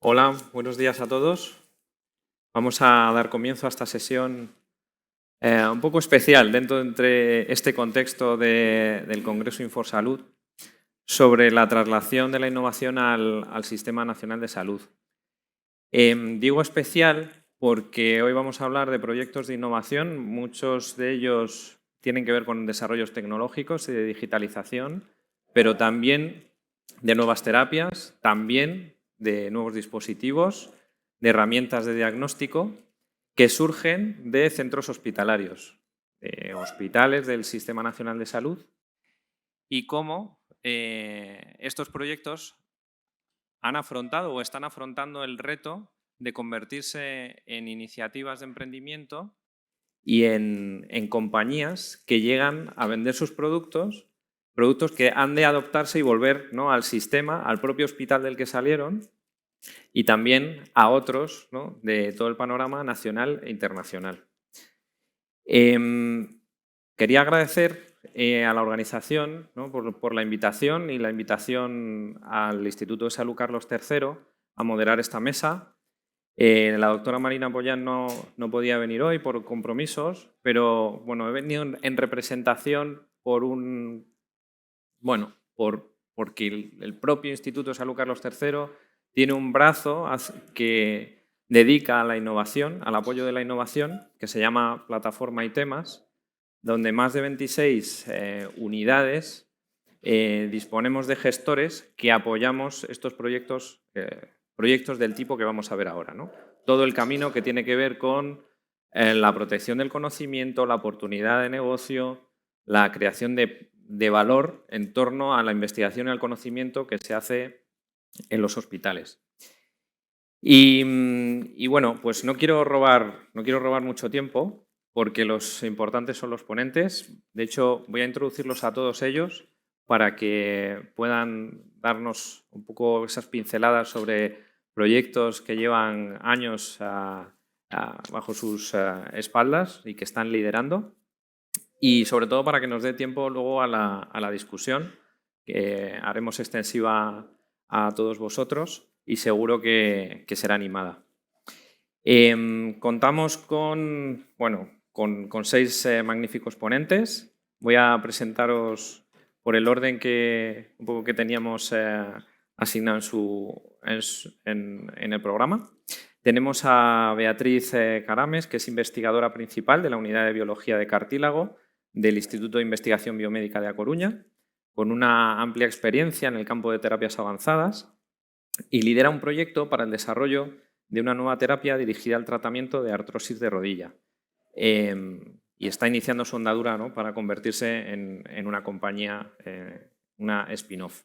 Hola, buenos días a todos. Vamos a dar comienzo a esta sesión un poco especial entre este contexto del Congreso Inforsalud sobre la traslación de la innovación al Sistema Nacional de Salud. Digo especial porque hoy vamos a hablar de proyectos de innovación. Muchos de ellos tienen que ver con desarrollos tecnológicos y de digitalización, pero también de nuevas terapias, también de nuevos dispositivos, de herramientas de diagnóstico que surgen de centros hospitalarios, de hospitales del Sistema Nacional de Salud, y cómo estos proyectos han afrontado o están afrontando el reto de convertirse en iniciativas de emprendimiento y en compañías que llegan a vender sus productos que han de adoptarse y volver, ¿no?, al sistema, al propio hospital del que salieron y también a otros, ¿no?, de todo el panorama nacional e internacional. Quería agradecer a la organización, ¿no?, por la invitación y la invitación al Instituto de Salud Carlos III a moderar esta mesa. La doctora Marina Boyán no podía venir hoy por compromisos, pero bueno, he venido en representación porque el propio Instituto de Salud Carlos III tiene un brazo que dedica a la innovación, al apoyo de la innovación, que se llama Plataforma ITEMAS, donde más de 26 unidades disponemos de gestores que apoyamos estos proyectos del tipo que vamos a ver ahora, ¿no? Todo el camino que tiene que ver con la protección del conocimiento, la oportunidad de negocio, la creación de valor en torno a la investigación y al conocimiento que se hace en los hospitales. Y bueno, pues no quiero robar mucho tiempo porque los importantes son los ponentes. De hecho, voy a introducirlos a todos ellos para que puedan darnos un poco esas pinceladas sobre proyectos que llevan años bajo sus espaldas y que están liderando. Y sobre todo para que nos dé tiempo luego a la discusión, que haremos extensiva a todos vosotros y seguro que será animada. Contamos con 6 magníficos ponentes. Voy a presentaros por el orden que teníamos asignado en el programa. Tenemos a Beatriz Carames, que es investigadora principal de la Unidad de Biología de Cartílago del Instituto de Investigación Biomédica de A Coruña, con una amplia experiencia en el campo de terapias avanzadas, y lidera un proyecto para el desarrollo de una nueva terapia dirigida al tratamiento de artrosis de rodilla. Y está iniciando su andadura, ¿no?, para convertirse en una compañía, una spin-off.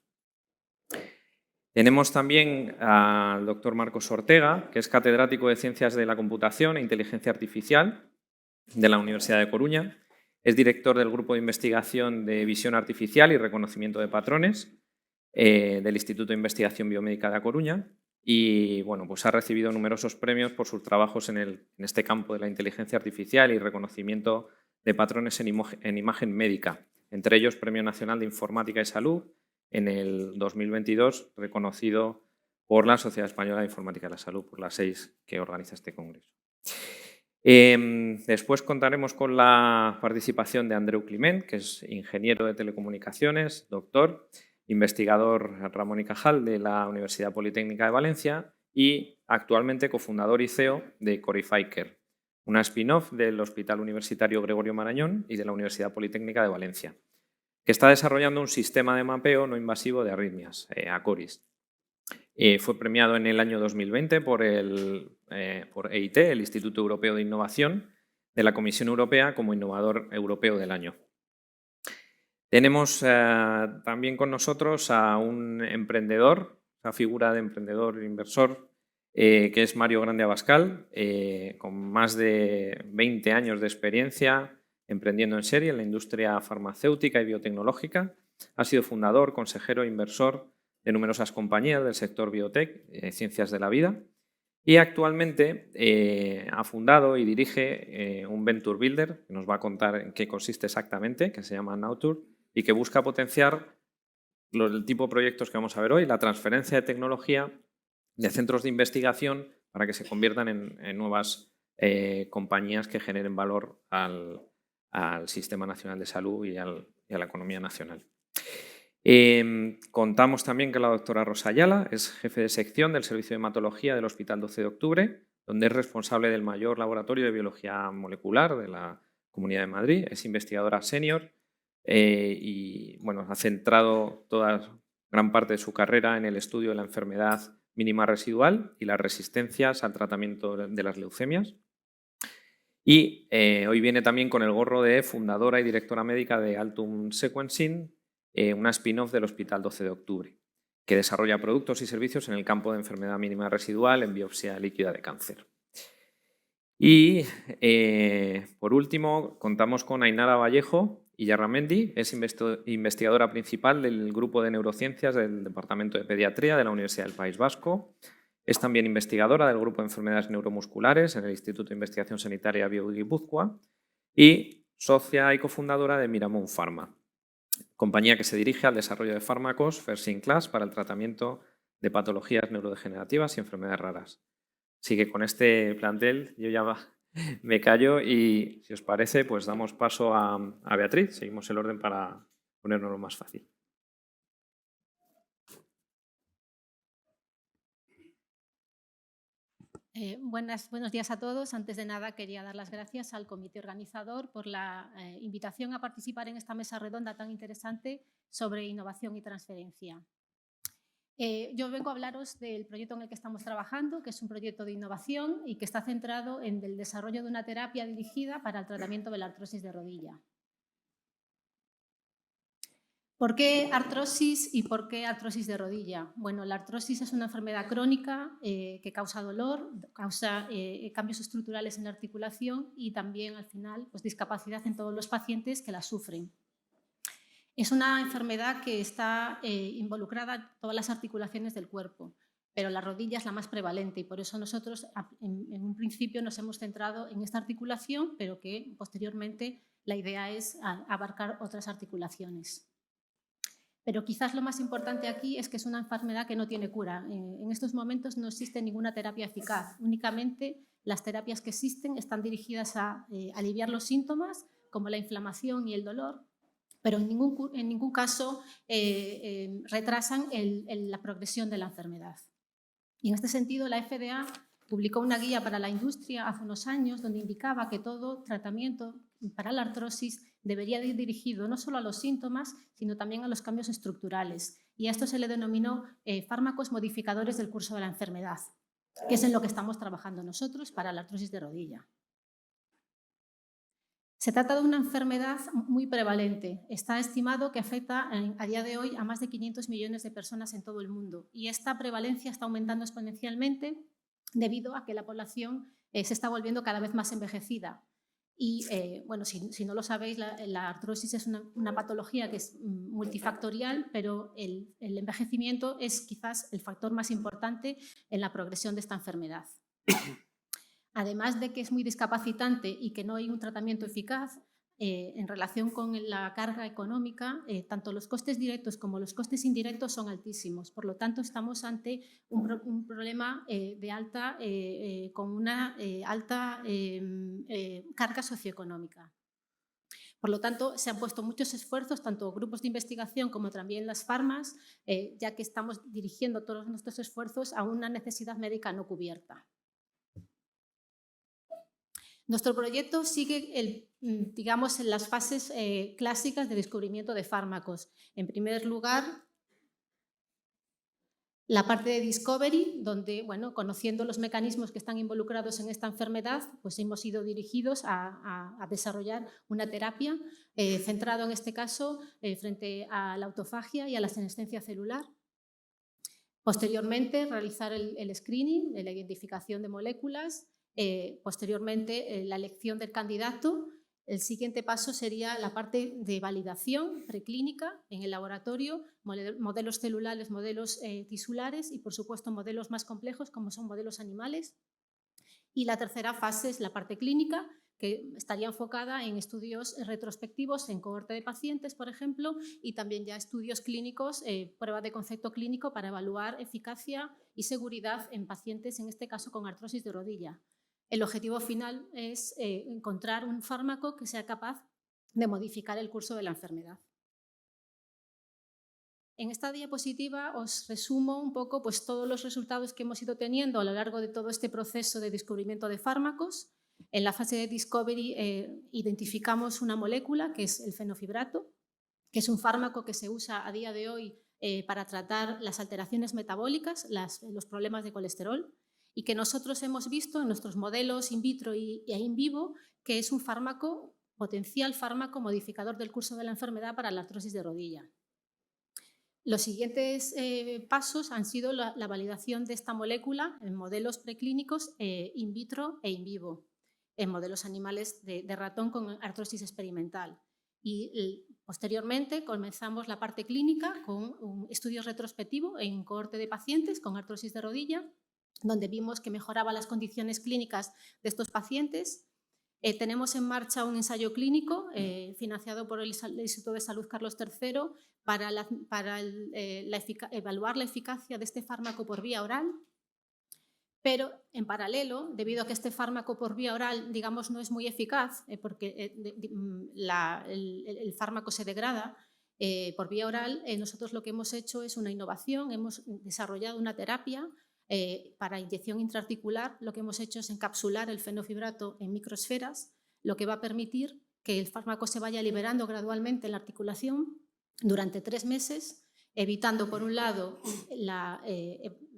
Tenemos también al doctor Marcos Ortega, que es catedrático de Ciencias de la Computación e Inteligencia Artificial de la Universidad de Coruña. Es director del Grupo de Investigación de Visión Artificial y Reconocimiento de Patrones del Instituto de Investigación Biomédica de A Coruña y bueno, pues ha recibido numerosos premios por sus trabajos en este campo de la inteligencia artificial y reconocimiento de patrones en imagen médica, entre ellos Premio Nacional de Informática y Salud en el 2022, reconocido por la Sociedad Española de Informática y la Salud, por las 6 que organiza este congreso. Después contaremos con la participación de Andreu Climent, que es ingeniero de telecomunicaciones, doctor, investigador Ramón y Cajal de la Universidad Politécnica de Valencia y actualmente cofundador y CEO de Corify Care, una spin-off del Hospital Universitario Gregorio Marañón y de la Universidad Politécnica de Valencia, que está desarrollando un sistema de mapeo no invasivo de arritmias, ACORIS. Fue premiado en el año 2020 por EIT, el Instituto Europeo de Innovación, de la Comisión Europea como Innovador Europeo del Año. Tenemos también con nosotros a un emprendedor, una figura de emprendedor inversor, que es Mario Grande Abascal, con más de 20 años de experiencia emprendiendo en serie en la industria farmacéutica y biotecnológica. Ha sido fundador, consejero e inversor de numerosas compañías del sector biotech, ciencias de la vida, y actualmente ha fundado y dirige un Venture Builder, que nos va a contar en qué consiste exactamente, que se llama Nautur, y que busca potenciar el tipo de proyectos que vamos a ver hoy, la transferencia de tecnología de centros de investigación para que se conviertan en nuevas compañías que generen valor al Sistema Nacional de Salud y a la economía nacional. Contamos también que la doctora Rosa Ayala es jefe de sección del Servicio de Hematología del Hospital 12 de Octubre, donde es responsable del mayor laboratorio de biología molecular de la Comunidad de Madrid. Es investigadora senior y bueno, ha centrado gran parte de su carrera en el estudio de la enfermedad mínima residual y las resistencias al tratamiento de las leucemias. Y hoy viene también con el gorro de fundadora y directora médica de Altum Sequencing, una spin-off del Hospital 12 de Octubre, que desarrolla productos y servicios en el campo de enfermedad mínima residual en biopsia líquida de cáncer. Y, por último, contamos con Ainara Vallejo Illarramendi, es investigadora principal del Grupo de Neurociencias del Departamento de Pediatría de la Universidad del País Vasco. Es también investigadora del Grupo de Enfermedades Neuromusculares en el Instituto de Investigación Sanitaria Bio-Guipúzcoa y socia y cofundadora de Miramón Pharma, compañía que se dirige al desarrollo de fármacos first in class para el tratamiento de patologías neurodegenerativas y enfermedades raras. Así que con este plantel yo ya me callo y, si os parece, pues damos paso a Beatriz. Seguimos el orden para ponernos lo más fácil. Buenos días a todos. Antes de nada, quería dar las gracias al comité organizador por la invitación a participar en esta mesa redonda tan interesante sobre innovación y transferencia. Yo vengo a hablaros del proyecto en el que estamos trabajando, que es un proyecto de innovación y que está centrado en el desarrollo de una terapia dirigida para el tratamiento de la artrosis de rodilla. ¿Por qué artrosis y por qué artrosis de rodilla? Bueno, la artrosis es una enfermedad crónica que causa dolor, causa cambios estructurales en la articulación y también, al final, pues, discapacidad en todos los pacientes que la sufren. Es una enfermedad que está involucrada en todas las articulaciones del cuerpo, pero la rodilla es la más prevalente y por eso nosotros en un principio nos hemos centrado en esta articulación, pero que posteriormente la idea es abarcar otras articulaciones. Pero quizás lo más importante aquí es que es una enfermedad que no tiene cura. En estos momentos no existe ninguna terapia eficaz. Únicamente las terapias que existen están dirigidas a aliviar los síntomas, como la inflamación y el dolor, pero en ningún caso retrasan la progresión de la enfermedad. Y en este sentido, la FDA publicó una guía para la industria hace unos años donde indicaba que todo tratamiento para la artrosis debería ir dirigido no solo a los síntomas, sino también a los cambios estructurales. Y a esto se le denominó fármacos modificadores del curso de la enfermedad, que es en lo que estamos trabajando nosotros para la artrosis de rodilla. Se trata de una enfermedad muy prevalente. Está estimado que afecta a día de hoy a más de 500 millones de personas en todo el mundo y esta prevalencia está aumentando exponencialmente debido a que la población se está volviendo cada vez más envejecida. Y bueno, si no lo sabéis, la artrosis es una patología que es multifactorial, pero el envejecimiento es quizás el factor más importante en la progresión de esta enfermedad. Además de que es muy discapacitante y que no hay un tratamiento eficaz, en relación con la carga económica, tanto los costes directos como los costes indirectos son altísimos. Por lo tanto, estamos ante un problema con una alta carga socioeconómica. Por lo tanto, se han puesto muchos esfuerzos, tanto grupos de investigación como también las farmas, ya que estamos dirigiendo todos nuestros esfuerzos a una necesidad médica no cubierta. Nuestro proyecto sigue, digamos, en las fases clásicas de descubrimiento de fármacos. En primer lugar, la parte de discovery, donde, bueno, conociendo los mecanismos que están involucrados en esta enfermedad, pues hemos ido dirigidos a desarrollar una terapia centrada en este caso frente a la autofagia y a la senescencia celular. Posteriormente, realizar el screening, la identificación de moléculas. Posteriormente, la elección del candidato. El siguiente paso sería la parte de validación preclínica en el laboratorio, modelos celulares, modelos tisulares y, por supuesto, modelos más complejos como son modelos animales. Y la tercera fase es la parte clínica, que estaría enfocada en estudios retrospectivos en cohorte de pacientes, por ejemplo, y también ya estudios clínicos, pruebas de concepto clínico para evaluar eficacia y seguridad en pacientes, en este caso con artrosis de rodilla. El objetivo final es encontrar un fármaco que sea capaz de modificar el curso de la enfermedad. En esta diapositiva os resumo un poco pues, todos los resultados que hemos ido teniendo a lo largo de todo este proceso de descubrimiento de fármacos. En la fase de discovery identificamos una molécula que es el fenofibrato, que es un fármaco que se usa a día de hoy para tratar las alteraciones metabólicas, los problemas de colesterol, y que nosotros hemos visto en nuestros modelos in vitro e in vivo que es un potencial fármaco modificador del curso de la enfermedad para la artrosis de rodilla. Los siguientes pasos han sido la validación de esta molécula en modelos preclínicos in vitro e in vivo, en modelos animales de ratón con artrosis experimental. Y posteriormente comenzamos la parte clínica con un estudio retrospectivo en cohorte de pacientes con artrosis de rodilla, donde vimos que mejoraba las condiciones clínicas de estos pacientes. Tenemos en marcha un ensayo clínico financiado por el Instituto de Salud Carlos III para evaluar la eficacia de este fármaco por vía oral, pero en paralelo, debido a que este fármaco por vía oral, digamos, no es muy eficaz, porque el fármaco se degrada por vía oral, nosotros lo que hemos hecho es una innovación, hemos desarrollado una terapia para inyección intraarticular. Lo que hemos hecho es encapsular el fenofibrato en microesferas, lo que va a permitir que el fármaco se vaya liberando gradualmente en la articulación durante 3 meses, evitando, por un lado,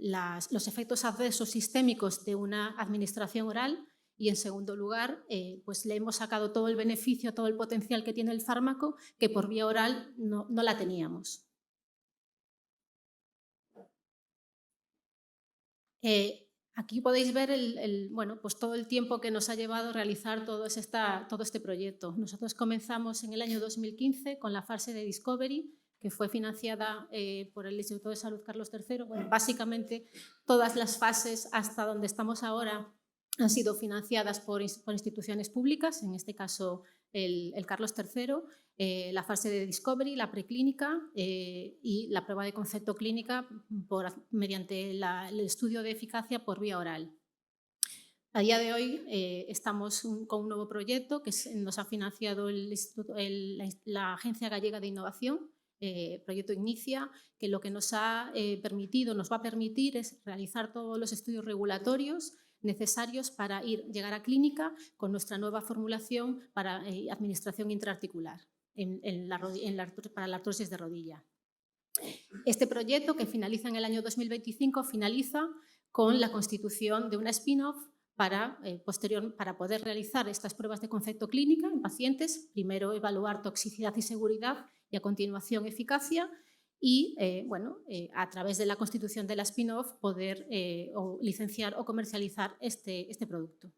los efectos adversos sistémicos de una administración oral y, en segundo lugar, pues le hemos sacado todo el beneficio, todo el potencial que tiene el fármaco, que por vía oral no la teníamos. Aquí podéis ver pues todo el tiempo que nos ha llevado realizar todo este proyecto. Nosotros comenzamos en el año 2015 con la fase de Discovery, que fue financiada por el Instituto de Salud Carlos III. Bueno, básicamente todas las fases hasta donde estamos ahora han sido financiadas por instituciones públicas, en este caso el Carlos III, la fase de Discovery, la preclínica y la prueba de concepto clínica mediante el estudio de eficacia por vía oral. A día de hoy estamos con un nuevo proyecto que nos ha financiado la Agencia Gallega de Innovación, proyecto Ignicia, que lo que nos va a permitir es realizar todos los estudios regulatorios necesarios para llegar a clínica con nuestra nueva formulación para administración intraarticular para la artrosis de rodilla. Este proyecto, que finaliza en el año 2025, finaliza con la constitución de una spin-off para poder realizar estas pruebas de concepto clínica en pacientes, primero evaluar toxicidad y seguridad y a continuación eficacia, y a través de la constitución de la spin-off poder licenciar o comercializar este producto.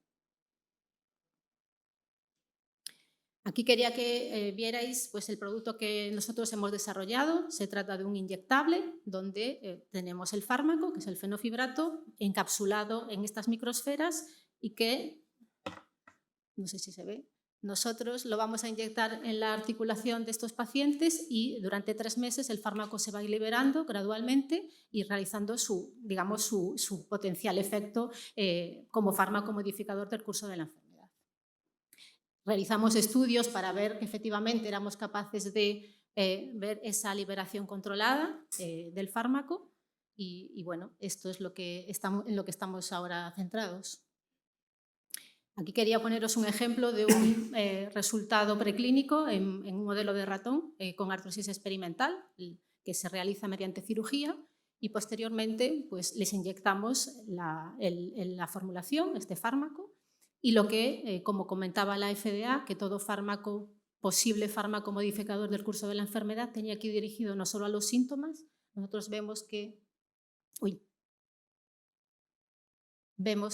Aquí quería que vierais pues, el producto que nosotros hemos desarrollado. Se trata de un inyectable donde tenemos el fármaco, que es el fenofibrato, encapsulado en estas microesferas y que, no sé si se ve, nosotros lo vamos a inyectar en la articulación de estos pacientes y durante 3 meses el fármaco se va a ir liberando gradualmente y realizando su potencial efecto como fármaco modificador del curso de la enfermedad. Realizamos estudios para ver que efectivamente éramos capaces de ver esa liberación controlada del fármaco y bueno, esto es en lo que estamos ahora centrados. Aquí quería poneros un ejemplo de un resultado preclínico en un modelo de ratón con artrosis experimental que se realiza mediante cirugía y posteriormente pues, les inyectamos la formulación, este fármaco, y lo que, como comentaba la FDA, que todo posible fármaco modificador del curso de la enfermedad tenía que ir dirigido no solo a los síntomas. Nosotros vemos que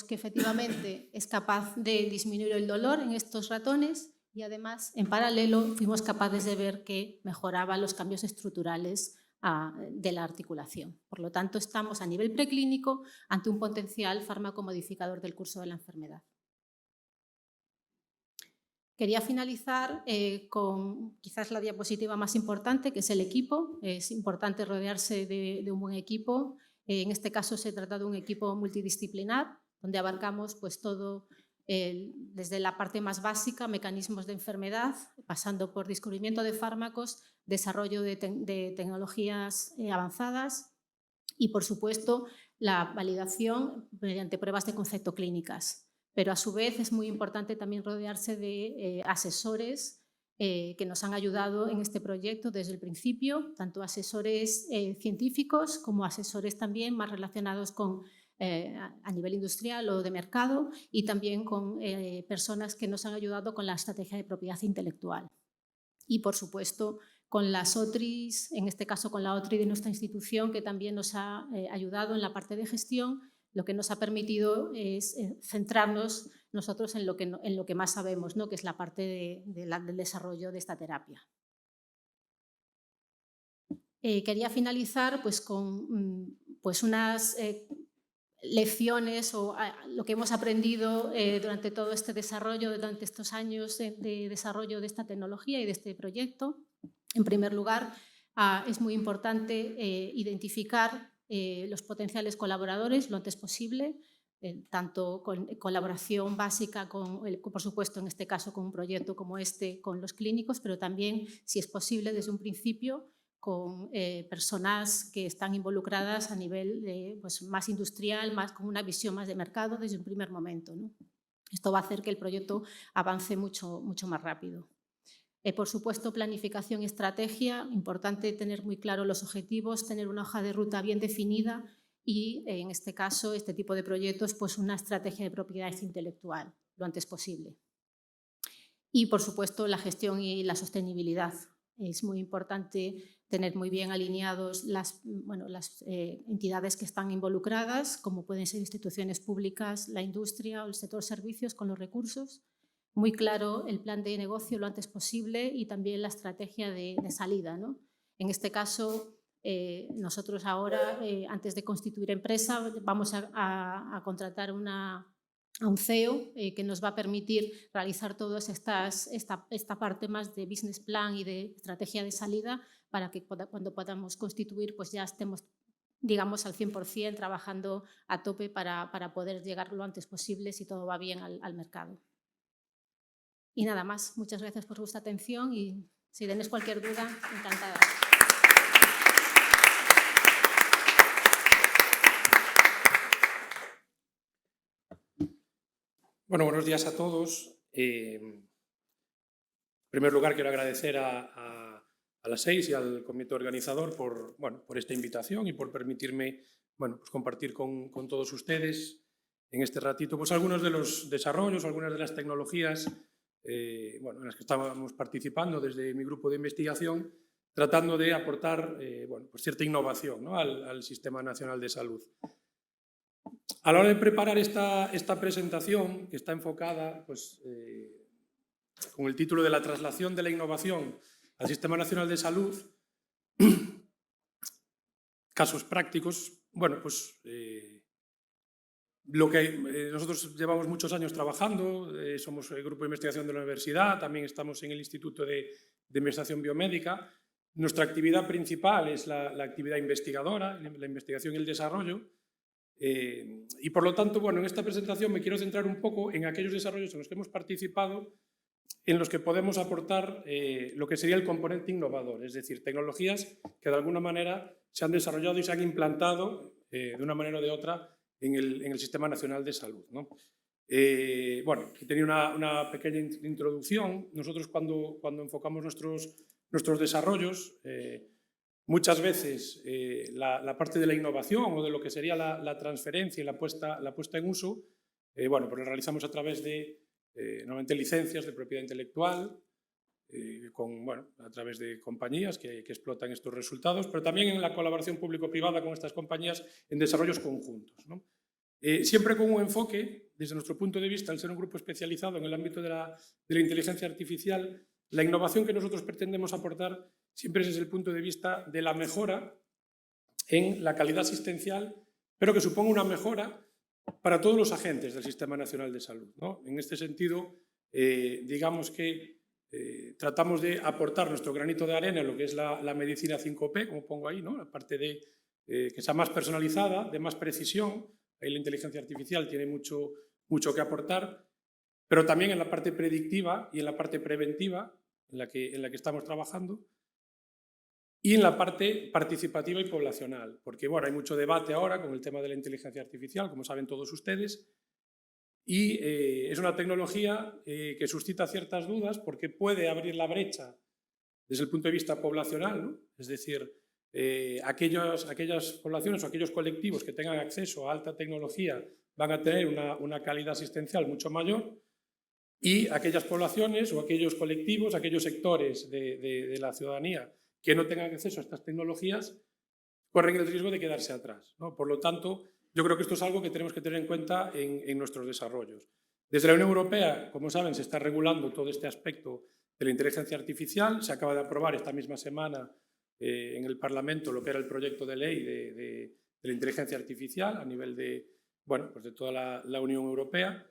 efectivamente es capaz de disminuir el dolor en estos ratones y además, en paralelo, fuimos capaces de ver que mejoraba los cambios estructurales de la articulación. Por lo tanto, estamos a nivel preclínico ante un potencial fármaco modificador del curso de la enfermedad. Quería finalizar con quizás la diapositiva más importante, que es el equipo. Es importante rodearse de un buen equipo. En este caso se trata de un equipo multidisciplinar, donde abarcamos pues, todo, desde la parte más básica, mecanismos de enfermedad, pasando por descubrimiento de fármacos, desarrollo de tecnologías avanzadas y, por supuesto, la validación mediante pruebas de concepto clínicas. Pero a su vez es muy importante también rodearse de asesores que nos han ayudado en este proyecto desde el principio, tanto asesores científicos como asesores también más relacionados con a nivel industrial o de mercado y también con personas que nos han ayudado con la estrategia de propiedad intelectual. Y, por supuesto, con las OTRIs, en este caso con la OTRI de nuestra institución, que también nos ha ayudado en la parte de gestión, lo que nos ha permitido es centrarnos nosotros en lo que más sabemos, ¿no? Que es la parte del desarrollo de esta terapia. Quería finalizar pues, con pues, unas lecciones o lo que hemos aprendido durante todo este desarrollo, durante estos años de desarrollo de esta tecnología y de este proyecto. En primer lugar, es muy importante identificar los potenciales colaboradores lo antes posible, tanto con colaboración básica, por supuesto, en este caso con un proyecto como este, con los clínicos, pero también, si es posible, desde un principio, con personas que están involucradas a nivel pues, más industrial, con una visión más de mercado desde un primer momento, ¿no? Esto va a hacer que el proyecto avance mucho más rápido. Por supuesto, planificación y estrategia, importante tener muy claro los objetivos, tener una hoja de ruta bien definida y, en este caso, este tipo de proyectos, pues una estrategia de propiedad intelectual lo antes posible. Y, por supuesto, la gestión y la sostenibilidad. Es muy importante tener muy bien alineados las entidades que están involucradas, como pueden ser instituciones públicas, la industria o el sector servicios con los recursos. Muy claro el plan de negocio lo antes posible y también la estrategia de salida, ¿no? En este caso, nosotros ahora, antes de constituir empresa, vamos a contratar a un CEO que nos va a permitir realizar toda esta parte más de business plan y de estrategia de salida para que cuando podamos constituir pues ya estemos, digamos, al 100% trabajando a tope para poder llegar lo antes posible, si todo va bien, al mercado. Y nada más, muchas gracias por vuestra atención y si tenéis cualquier duda, encantada. Bueno, buenos días a todos. En primer lugar, quiero agradecer a las 6 y al comité organizador por esta invitación y por permitirme pues compartir con todos ustedes en este ratito pues algunos de los desarrollos, algunas de las tecnologías en las que estábamos participando desde mi grupo de investigación, tratando de aportar pues cierta innovación, ¿no? al Sistema Nacional de Salud. A la hora de preparar esta presentación, que está enfocada pues, con el título de la traslación de la innovación al Sistema Nacional de Salud, casos prácticos, pues lo que nosotros llevamos muchos años trabajando, somos el grupo de investigación de la universidad, también estamos en el Instituto de Investigación Biomédica. Nuestra actividad principal es la actividad investigadora, la investigación y el desarrollo. Y por lo tanto, en esta presentación me quiero centrar un poco en aquellos desarrollos en los que hemos participado, en los que podemos aportar lo que sería el componente innovador, es decir, tecnologías que de alguna manera se han desarrollado y se han implantado de una manera o de otra en el Sistema Nacional de Salud, ¿no? Tenía una pequeña introducción. Nosotros cuando enfocamos nuestros desarrollos, muchas veces la parte de la innovación o de lo que sería la transferencia y la puesta en uso, pues lo realizamos a través de normalmente licencias de propiedad intelectual, a través de compañías que explotan estos resultados, pero también en la colaboración público-privada con estas compañías en desarrollos conjuntos, ¿no? Siempre con un enfoque, desde nuestro punto de vista, al ser un grupo especializado en el ámbito de la inteligencia artificial, la innovación que nosotros pretendemos aportar siempre es desde el punto de vista de la mejora en la calidad asistencial, pero que suponga una mejora para todos los agentes del Sistema Nacional de Salud, ¿no? En este sentido, digamos que tratamos de aportar nuestro granito de arena en lo que es la medicina 5P, como pongo ahí, ¿no? La parte de que sea más personalizada, de más precisión. Ahí la inteligencia artificial tiene mucho que aportar, pero también en la parte predictiva y en la parte preventiva en la que estamos trabajando, y en la parte participativa y poblacional, porque bueno, hay mucho debate ahora con el tema de la inteligencia artificial, como saben todos ustedes, y es una tecnología que suscita ciertas dudas porque puede abrir la brecha desde el punto de vista poblacional, ¿no? Es decir, aquellas poblaciones o aquellos colectivos que tengan acceso a alta tecnología van a tener una calidad asistencial mucho mayor, y aquellas poblaciones o aquellos colectivos, aquellos sectores de la ciudadanía que no tengan acceso a estas tecnologías corren el riesgo de quedarse atrás, ¿no? Por lo tanto, yo creo que esto es algo que tenemos que tener en cuenta en nuestros desarrollos. Desde la Unión Europea, como saben, se está regulando todo este aspecto de la inteligencia artificial. Se acaba de aprobar esta misma semana en el Parlamento lo que era el proyecto de ley de la inteligencia artificial a nivel de, bueno, pues de toda la Unión Europea.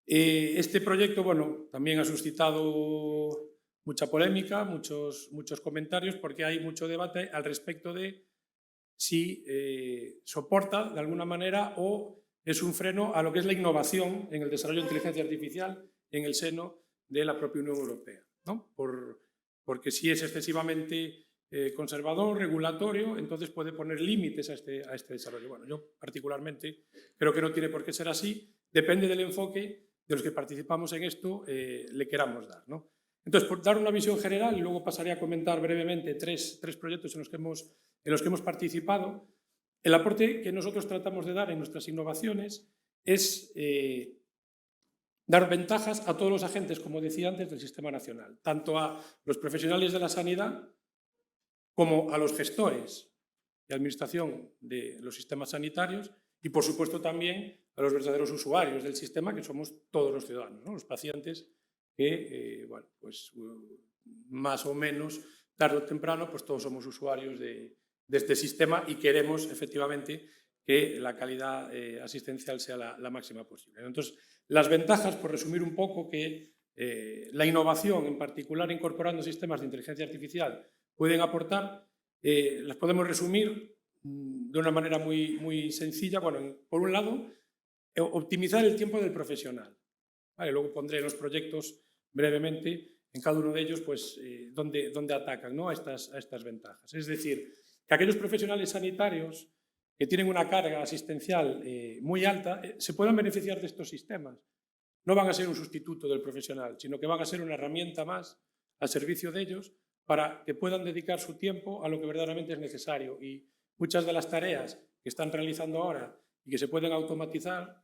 Este proyecto, bueno, también ha suscitado mucha polémica, muchos comentarios, porque hay mucho debate al respecto de si soporta de alguna manera o es un freno a lo que es la innovación en el desarrollo de inteligencia artificial en el seno de la propia Unión Europea, ¿no? Porque si es excesivamente conservador, regulatorio, entonces puede poner límites a este desarrollo. Bueno, yo particularmente creo que no tiene por qué ser así, depende del enfoque de los que participamos en esto le queramos dar, ¿no? Entonces, por dar una visión general, y luego pasaré a comentar brevemente tres proyectos en los que hemos participado, el aporte que nosotros tratamos de dar en nuestras innovaciones es dar ventajas a todos los agentes, como decía antes, del sistema nacional, tanto a los profesionales de la sanidad como a los gestores de administración de los sistemas sanitarios y, por supuesto, también a los verdaderos usuarios del sistema, que somos todos los ciudadanos, ¿no? Los pacientes que, bueno, pues más o menos, tarde o temprano, pues todos somos usuarios de este sistema y queremos, efectivamente, que la calidad asistencial sea la máxima posible. Entonces, las ventajas, por resumir un poco, que la innovación, en particular incorporando sistemas de inteligencia artificial, pueden aportar, las podemos resumir de una manera muy sencilla. Bueno, por un lado, optimizar el tiempo del profesional. Vale, luego pondré los proyectos brevemente, en cada uno de ellos, pues, dónde atacan, ¿no? a estas ventajas. Es decir, que aquellos profesionales sanitarios que tienen una carga asistencial muy alta se puedan beneficiar de estos sistemas. No van a ser un sustituto del profesional, sino que van a ser una herramienta más al servicio de ellos para que puedan dedicar su tiempo a lo que verdaderamente es necesario. Y muchas de las tareas que están realizando ahora y que se pueden automatizar,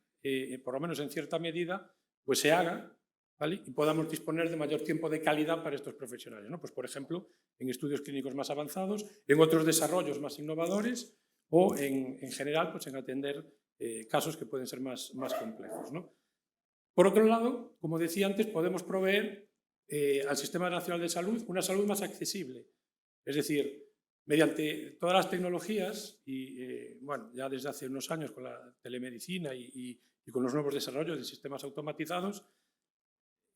por lo menos en cierta medida, pues se hagan, ¿vale? Y podamos disponer de mayor tiempo de calidad para estos profesionales, ¿no? Pues, por ejemplo, en estudios clínicos más avanzados, en otros desarrollos más innovadores o, en general, pues en atender casos que pueden ser más complejos, ¿no? Por otro lado, como decía antes, podemos proveer al Sistema Nacional de Salud una salud más accesible. Es decir, mediante todas las tecnologías y, bueno, ya desde hace unos años con la telemedicina y con los nuevos desarrollos de sistemas automatizados,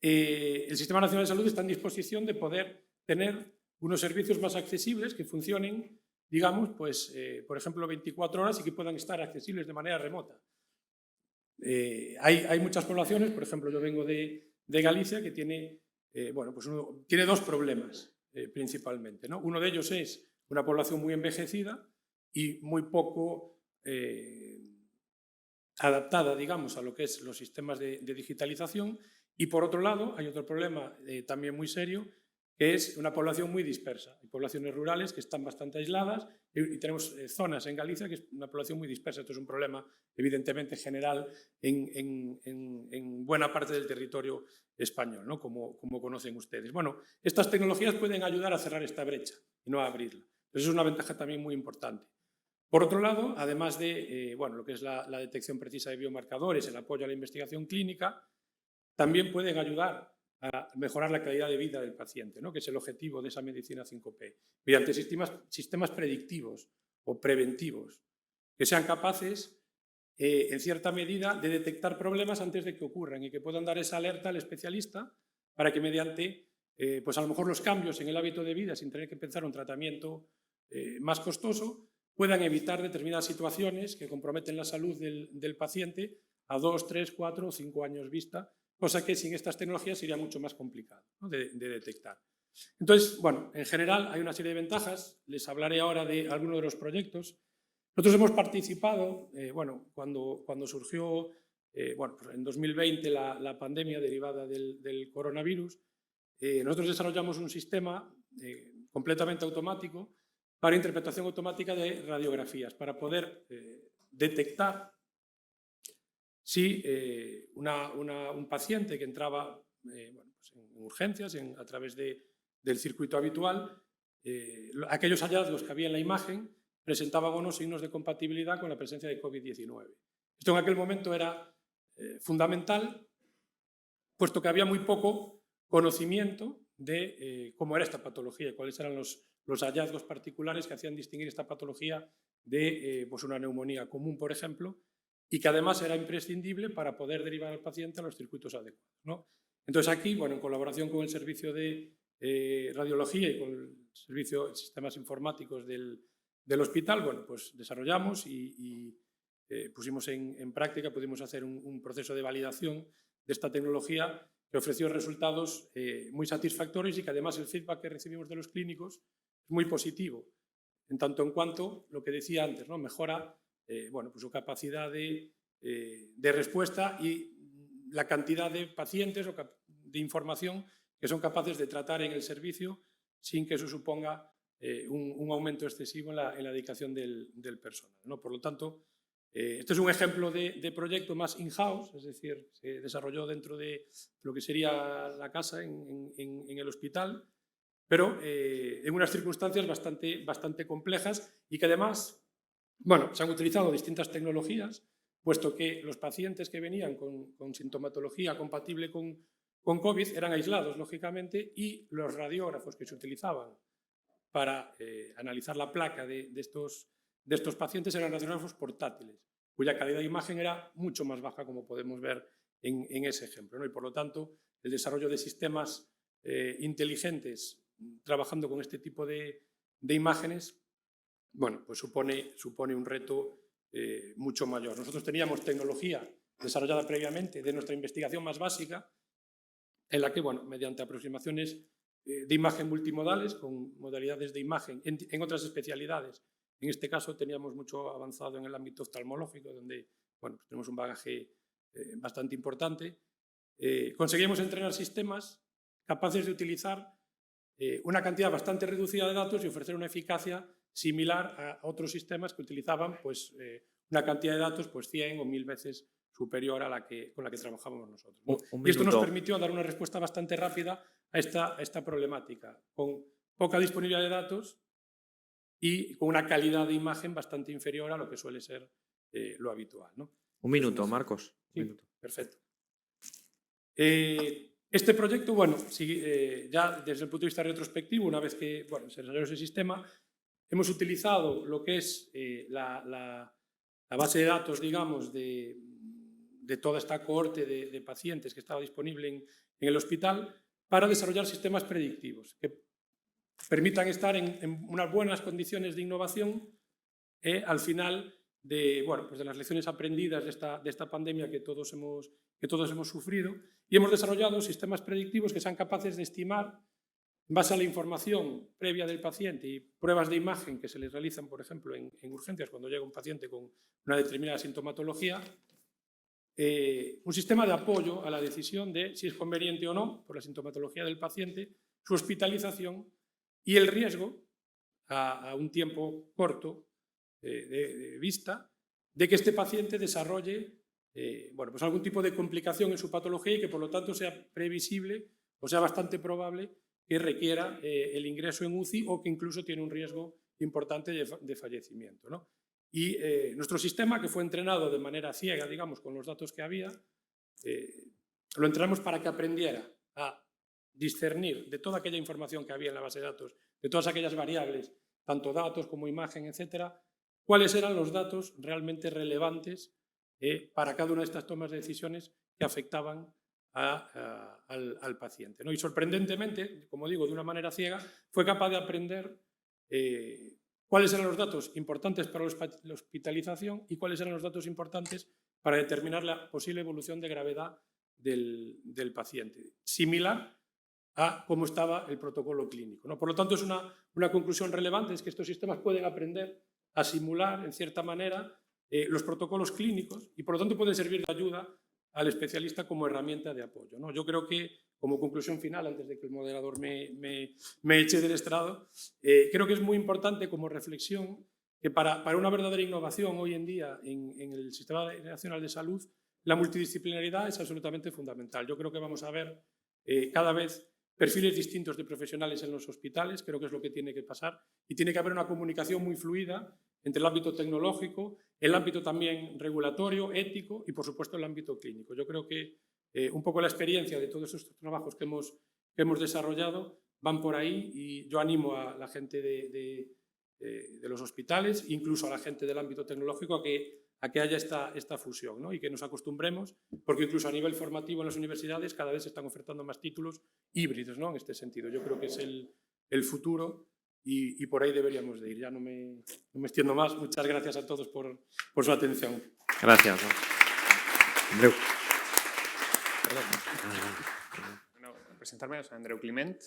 el Sistema Nacional de Salud está en disposición de poder tener unos servicios más accesibles que funcionen, digamos, pues, por ejemplo, 24 horas y que puedan estar accesibles de manera remota. Hay muchas poblaciones, por ejemplo, yo vengo de Galicia, que tiene, bueno, pues tiene dos problemas principalmente, ¿no? Uno de ellos es una población muy envejecida y muy poco adaptada, digamos, a lo que es los sistemas de digitalización. Y, por otro lado, hay otro problema también muy serio, que es una población muy dispersa. Hay poblaciones rurales que están bastante aisladas y tenemos zonas en Galicia que es una población muy dispersa. Esto es un problema, evidentemente, general en buena parte del territorio español, ¿no? Como conocen ustedes. Bueno, estas tecnologías pueden ayudar a cerrar esta brecha y no a abrirla. Eso es una ventaja también muy importante. Por otro lado, además de bueno, lo que es la detección precisa de biomarcadores, el apoyo a la investigación clínica, también pueden ayudar a mejorar la calidad de vida del paciente, ¿no? Que es el objetivo de esa medicina 5P, mediante sistemas predictivos o preventivos, que sean capaces en cierta medida, de detectar problemas antes de que ocurran y que puedan dar esa alerta al especialista para que mediante, pues a lo mejor los cambios en el hábito de vida, sin tener que pensar un tratamiento más costoso, puedan evitar determinadas situaciones que comprometen la salud del paciente a 2, 3, 4 o 5 años vista, cosa que sin estas tecnologías sería mucho más complicado, ¿no?, de detectar. Entonces, bueno, en general hay una serie de ventajas. Les hablaré ahora de algunos de los proyectos. Nosotros hemos participado, bueno, cuando surgió bueno, pues en 2020 la pandemia derivada del coronavirus, nosotros desarrollamos un sistema completamente automático para interpretación automática de radiografías, para poder detectar si un paciente que entraba bueno, pues en urgencias a través del circuito habitual, aquellos hallazgos que había en la imagen presentaban unos signos de compatibilidad con la presencia de COVID-19. Esto en aquel momento era fundamental, puesto que había muy poco conocimiento de cómo era esta patología y cuáles eran los hallazgos particulares que hacían distinguir esta patología de pues una neumonía común, por ejemplo, y que además era imprescindible para poder derivar al paciente a los circuitos adecuados, ¿no? Entonces aquí, bueno, en colaboración con el servicio de radiología y con el servicio de sistemas informáticos del hospital, bueno, pues desarrollamos y pusimos en práctica, pudimos hacer un proceso de validación de esta tecnología que ofreció resultados muy satisfactorios y que además el feedback que recibimos de los clínicos es muy positivo, en tanto en cuanto, lo que decía antes, ¿no?, mejora bueno, pues su capacidad de respuesta y la cantidad de pacientes o de información que son capaces de tratar en el servicio sin que eso suponga un aumento excesivo en la dedicación del personal, ¿no? Por lo tanto, este es un ejemplo de proyecto más in-house, es decir, se desarrolló dentro de lo que sería la casa en el hospital, pero en unas circunstancias bastante complejas y que además, bueno, se han utilizado distintas tecnologías, puesto que los pacientes que venían con sintomatología compatible con COVID eran aislados, lógicamente, y los radiógrafos que se utilizaban para analizar la placa de estos pacientes eran radiógrafos portátiles, cuya calidad de imagen era mucho más baja, como podemos ver en ese ejemplo, ¿no? Y por lo tanto, el desarrollo de sistemas inteligentes trabajando con este tipo de imágenes, bueno, pues supone un reto mucho mayor. Nosotros teníamos tecnología desarrollada previamente de nuestra investigación más básica, en la que, bueno, mediante aproximaciones de imagen multimodales, con modalidades de imagen en otras especialidades. En este caso teníamos mucho avanzado en el ámbito oftalmológico, donde, bueno, pues tenemos un bagaje bastante importante. Conseguimos entrenar sistemas capaces de utilizar una cantidad bastante reducida de datos y ofrecer una eficacia similar a otros sistemas que utilizaban pues, una cantidad de datos pues, 100 o 1000 veces superior a con la que trabajábamos nosotros, ¿no? Y esto nos permitió dar una respuesta bastante rápida a esta problemática, con poca disponibilidad de datos y con una calidad de imagen bastante inferior a lo que suele ser lo habitual, ¿no? Un minuto, Marcos. Sí, un minuto. Perfecto. Este proyecto, bueno, ya desde el punto de vista retrospectivo, una vez que bueno, se desarrolló ese sistema, hemos utilizado lo que es la base de datos, digamos, de toda esta cohorte de pacientes que estaba disponible en el hospital para desarrollar sistemas predictivos que permitan estar en unas buenas condiciones de innovación al final de, bueno, pues de las lecciones aprendidas de esta pandemia que todos hemos sufrido, y hemos desarrollado sistemas predictivos que sean capaces de estimar, en base a la información previa del paciente y pruebas de imagen que se les realizan, por ejemplo, en urgencias cuando llega un paciente con una determinada sintomatología, un sistema de apoyo a la decisión de si es conveniente o no, por la sintomatología del paciente, su hospitalización y el riesgo a un tiempo corto de vista de que este paciente desarrolle bueno, pues algún tipo de complicación en su patología y que por lo tanto sea previsible o sea bastante probable que requiera el ingreso en UCI o que incluso tiene un riesgo importante de fallecimiento, ¿no? Y nuestro sistema, que fue entrenado de manera ciega, digamos, con los datos que había, lo entrenamos para que aprendiera a discernir de toda aquella información que había en la base de datos, de todas aquellas variables, tanto datos como imagen, etcétera, cuáles eran los datos realmente relevantes para cada una de estas tomas de decisiones que afectaban al paciente, ¿no? Y sorprendentemente, como digo, de una manera ciega, fue capaz de aprender cuáles eran los datos importantes para la hospitalización y cuáles eran los datos importantes para determinar la posible evolución de gravedad del paciente, similar a cómo estaba el protocolo clínico, ¿no? Por lo tanto, es una conclusión relevante, es que estos sistemas pueden aprender a simular, en cierta manera, los protocolos clínicos y, por lo tanto, pueden servir de ayuda al especialista como herramienta de apoyo, ¿no? Yo creo que, como conclusión final, antes de que el moderador me eche del estrado, creo que es muy importante como reflexión que para una verdadera innovación hoy en día en el Sistema Nacional de Salud, la multidisciplinaridad es absolutamente fundamental. Yo creo que vamos a ver cada vez perfiles distintos de profesionales en los hospitales, creo que es lo que tiene que pasar, y tiene que haber una comunicación muy fluida entre el ámbito tecnológico, el ámbito también regulatorio, ético y, por supuesto, el ámbito clínico. Yo creo que un poco la experiencia de todos estos trabajos que hemos desarrollado van por ahí y yo animo a la gente de los hospitales, incluso a la gente del ámbito tecnológico, a que haya esta fusión, ¿no? Y que nos acostumbremos, porque incluso a nivel formativo en las universidades cada vez se están ofertando más títulos híbridos, ¿no? En este sentido. Yo creo que es el futuro y por ahí deberíamos de ir. Ya no me extiendo más. Muchas gracias a todos por su atención. Gracias. Andreu. Bueno, presentarme, soy Andreu Climent,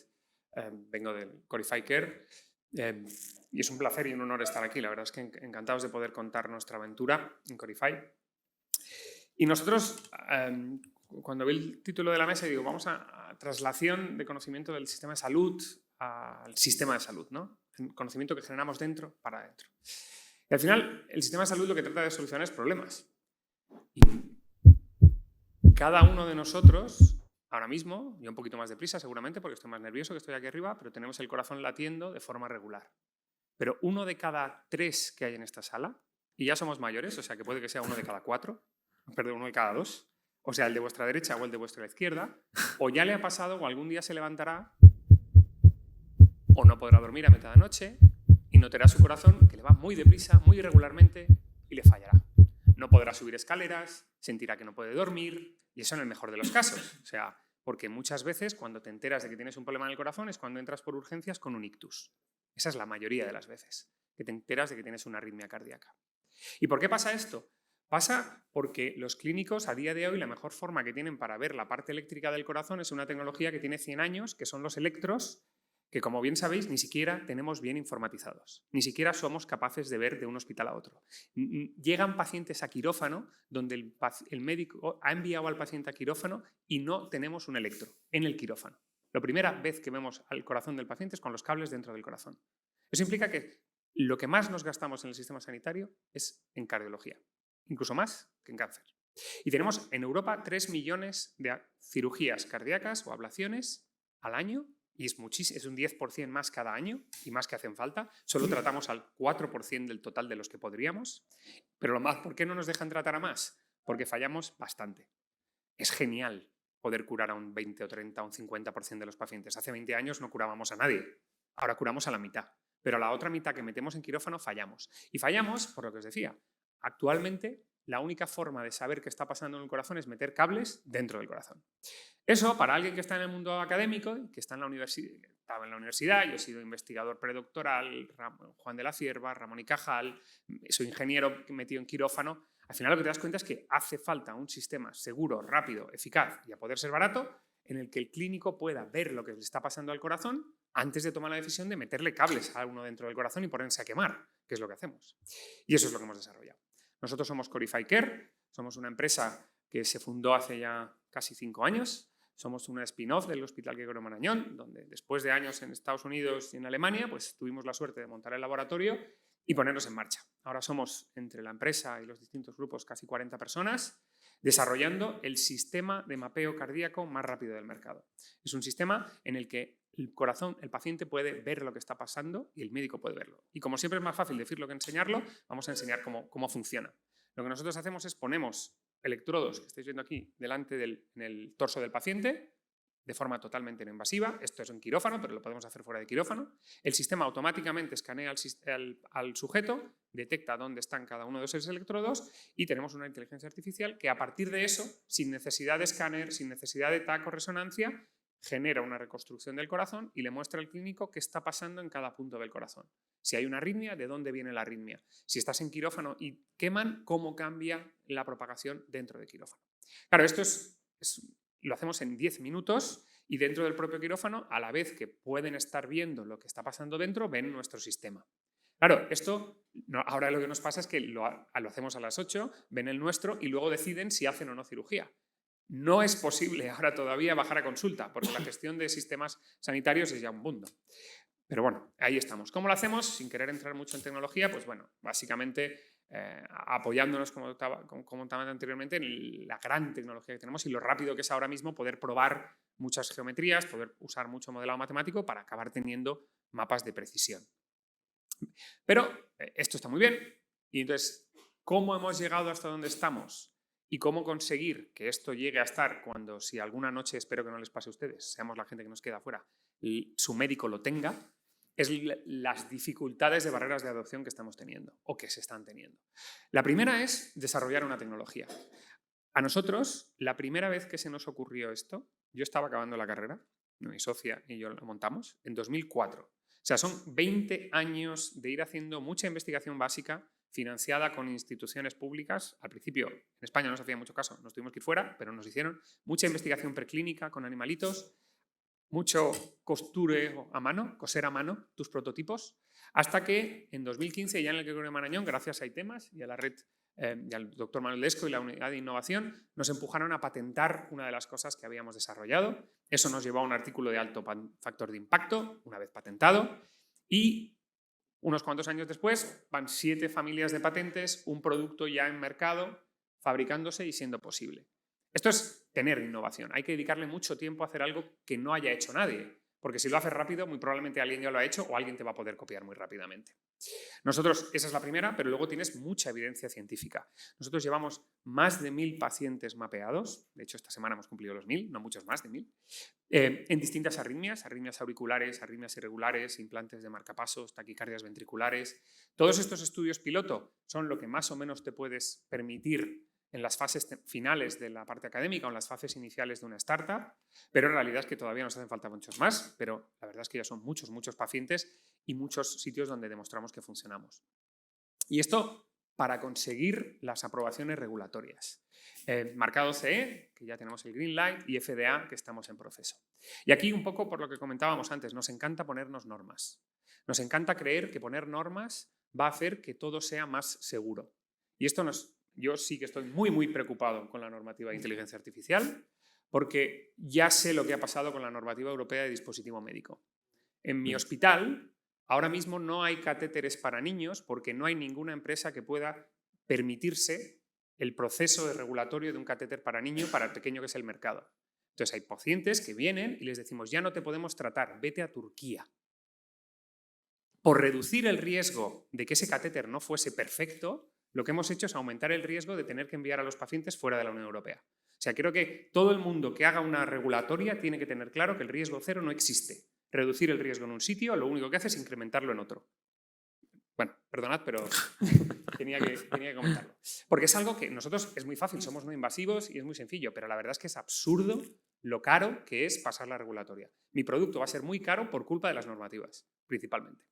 vengo del Corify Care y es un placer y un honor estar aquí. La verdad es que encantados de poder contar nuestra aventura en Corify. Y nosotros, cuando vi el título de la mesa, digo, vamos a traslación de conocimiento del sistema de salud al sistema de salud, ¿no? El conocimiento que generamos dentro para adentro. Y al final, el sistema de salud lo que trata de solucionar es problemas. Y cada uno de nosotros, ahora mismo, yo un poquito más deprisa seguramente porque estoy más nervioso que estoy aquí arriba, pero tenemos el corazón latiendo de forma regular. Pero 1 de cada 3 que hay en esta sala, y ya somos mayores, o sea que puede que sea 1 de cada 4, perdón, 1 de cada 2, o sea, el de vuestra derecha o el de vuestra izquierda, o ya le ha pasado o algún día se levantará o no podrá dormir a mitad de noche y notará su corazón que le va muy deprisa, muy irregularmente y le fallará. No podrá subir escaleras, sentirá que no puede dormir, y eso en el mejor de los casos. O sea, porque muchas veces cuando te enteras de que tienes un problema en el corazón es cuando entras por urgencias con un ictus. Esa es la mayoría de las veces, que te enteras de que tienes una arritmia cardíaca. ¿Y por qué pasa esto? Pasa porque los clínicos a día de hoy la mejor forma que tienen para ver la parte eléctrica del corazón es una tecnología que tiene 100 años, que son los electros, que como bien sabéis ni siquiera tenemos bien informatizados, ni siquiera somos capaces de ver de un hospital a otro. Llegan pacientes a quirófano donde el médico ha enviado al paciente a quirófano y no tenemos un electro en el quirófano. La primera vez que vemos al corazón del paciente es con los cables dentro del corazón. Eso implica que lo que más nos gastamos en el sistema sanitario es en cardiología, incluso más que en cáncer. Y tenemos en Europa 3 millones de cirugías cardíacas o ablaciones al año, y es un 10% más cada año y más que hacen falta. Solo tratamos al 4% del total de los que podríamos. Pero lo más, ¿por qué no nos dejan tratar a más? Porque fallamos bastante. Es genial poder curar a un 20 o 30 o un 50% de los pacientes. Hace 20 años no curábamos a nadie. Ahora curamos a la mitad. Pero a la otra mitad que metemos en quirófano fallamos. Y fallamos, por lo que os decía, actualmente la única forma de saber qué está pasando en el corazón es meter cables dentro del corazón. Eso, para alguien que está en el mundo académico, que está en la universidad, yo he sido investigador predoctoral, Juan de la Cierva, Ramón y Cajal, soy ingeniero metido en quirófano, al final lo que te das cuenta es que hace falta un sistema seguro, rápido, eficaz y a poder ser barato, en el que el clínico pueda ver lo que le está pasando al corazón antes de tomar la decisión de meterle cables a uno dentro del corazón y ponerse a quemar, que es lo que hacemos. Y eso es lo que hemos desarrollado. Nosotros somos Corify Care, somos una empresa que se fundó hace ya casi 5 años. Somos una spin-off del Hospital Gregorio Marañón, donde después de años en Estados Unidos y en Alemania, pues tuvimos la suerte de montar el laboratorio y ponernos en marcha. Ahora somos, entre la empresa y los distintos grupos, casi 40 personas, desarrollando el sistema de mapeo cardíaco más rápido del mercado. Es un sistema en el que el corazón, el paciente puede ver lo que está pasando y el médico puede verlo. Y como siempre es más fácil decirlo que enseñarlo, vamos a enseñar cómo funciona. Lo que nosotros hacemos es ponemos electrodos que estáis viendo aquí delante en el torso del paciente, de forma totalmente no invasiva. Esto es en quirófano, pero lo podemos hacer fuera de quirófano. El sistema automáticamente escanea al sujeto, detecta dónde están cada uno de esos electrodos y tenemos una inteligencia artificial que a partir de eso, sin necesidad de escáner, sin necesidad de TAC o resonancia, genera una reconstrucción del corazón y le muestra al clínico qué está pasando en cada punto del corazón. Si hay una arritmia, ¿de dónde viene la arritmia? Si estás en quirófano y queman, ¿cómo cambia la propagación dentro de quirófano? Claro, esto lo hacemos en 10 minutos y dentro del propio quirófano, a la vez que pueden estar viendo lo que está pasando dentro, ven nuestro sistema. Claro, esto ahora lo que nos pasa es que lo hacemos a las 8, ven el nuestro y luego deciden si hacen o no cirugía. No es posible ahora todavía bajar a consulta, porque la gestión de sistemas sanitarios es ya un mundo. Pero bueno, ahí estamos. ¿Cómo lo hacemos? Sin querer entrar mucho en tecnología, pues bueno, básicamente apoyándonos, como comentaba anteriormente, en la gran tecnología que tenemos y lo rápido que es ahora mismo poder probar muchas geometrías, poder usar mucho modelado matemático para acabar teniendo mapas de precisión. Pero esto está muy bien. Y entonces, ¿cómo hemos llegado hasta donde estamos? Y cómo conseguir que esto llegue a estar cuando, si alguna noche, espero que no les pase a ustedes, seamos la gente que nos queda afuera, y su médico lo tenga, es las dificultades de barreras de adopción que estamos teniendo o que se están teniendo. La primera es desarrollar una tecnología. A nosotros, la primera vez que se nos ocurrió esto, yo estaba acabando la carrera, mi socia y yo lo montamos, en 2004. O sea, son 20 años de ir haciendo mucha investigación básica financiada con instituciones públicas. Al principio, en España no se hacía mucho caso, nos tuvimos que ir fuera, pero nos hicieron mucha investigación preclínica con animalitos, mucho coser a mano tus prototipos, hasta que en 2015, ya en el Gregorio de Marañón, gracias a ITEMAS y a la red y al doctor Manuel Lesco y la unidad de innovación, nos empujaron a patentar una de las cosas que habíamos desarrollado. Eso nos llevó a un artículo de alto factor de impacto, una vez patentado, y unos cuantos años después van 7 familias de patentes, un producto ya en mercado, fabricándose y siendo posible. Esto es tener innovación. Hay que dedicarle mucho tiempo a hacer algo que no haya hecho nadie, porque si lo haces rápido, muy probablemente alguien ya lo ha hecho o alguien te va a poder copiar muy rápidamente. Nosotros, esa es la primera, pero luego tienes mucha evidencia científica. Nosotros llevamos más de 1000 pacientes mapeados, de hecho esta semana hemos cumplido los 1000, no muchos más de 1000, en distintas arritmias auriculares, arritmias irregulares, implantes de marcapasos, taquicardias ventriculares. Todos estos estudios piloto son lo que más o menos te puedes permitir en las fases finales de la parte académica o en las fases iniciales de una startup, pero en realidad es que todavía nos hacen falta muchos más, pero la verdad es que ya son muchos pacientes y muchos sitios donde demostramos que funcionamos. Y esto para conseguir las aprobaciones regulatorias. Marcado CE, que ya tenemos el Green Light, y FDA, que estamos en proceso. Y aquí un poco por lo que comentábamos antes, nos encanta ponernos normas. Nos encanta creer que poner normas va a hacer que todo sea más seguro. Y esto yo sí que estoy muy preocupado con la normativa de inteligencia artificial, porque ya sé lo que ha pasado con la normativa europea de dispositivo médico. En mi hospital, ahora mismo no hay catéteres para niños porque no hay ninguna empresa que pueda permitirse el proceso de regulatorio de un catéter para niño para el pequeño que es el mercado. Entonces hay pacientes que vienen y les decimos, ya no te podemos tratar, vete a Turquía. Por reducir el riesgo de que ese catéter no fuese perfecto, lo que hemos hecho es aumentar el riesgo de tener que enviar a los pacientes fuera de la Unión Europea. O sea, creo que todo el mundo que haga una regulatoria tiene que tener claro que el riesgo cero no existe. Reducir el riesgo en un sitio lo único que hace es incrementarlo en otro. Bueno, perdonad, pero tenía que comentarlo. Porque es algo que nosotros es muy fácil, somos no invasivos y es muy sencillo, pero la verdad es que es absurdo lo caro que es pasar la regulatoria. Mi producto va a ser muy caro por culpa de las normativas, principalmente.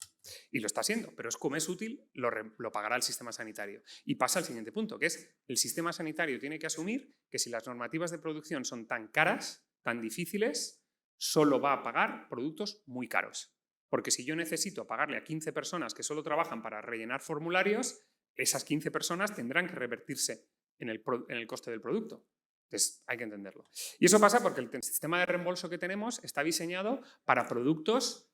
Y lo está siendo, pero como es útil, lo pagará el sistema sanitario. Y pasa al siguiente punto, que es el sistema sanitario tiene que asumir que si las normativas de producción son tan caras, tan difíciles, solo va a pagar productos muy caros. Porque si yo necesito pagarle a 15 personas que solo trabajan para rellenar formularios, esas 15 personas tendrán que revertirse en el coste del producto. Entonces, hay que entenderlo. Y eso pasa porque el sistema de reembolso que tenemos está diseñado para productos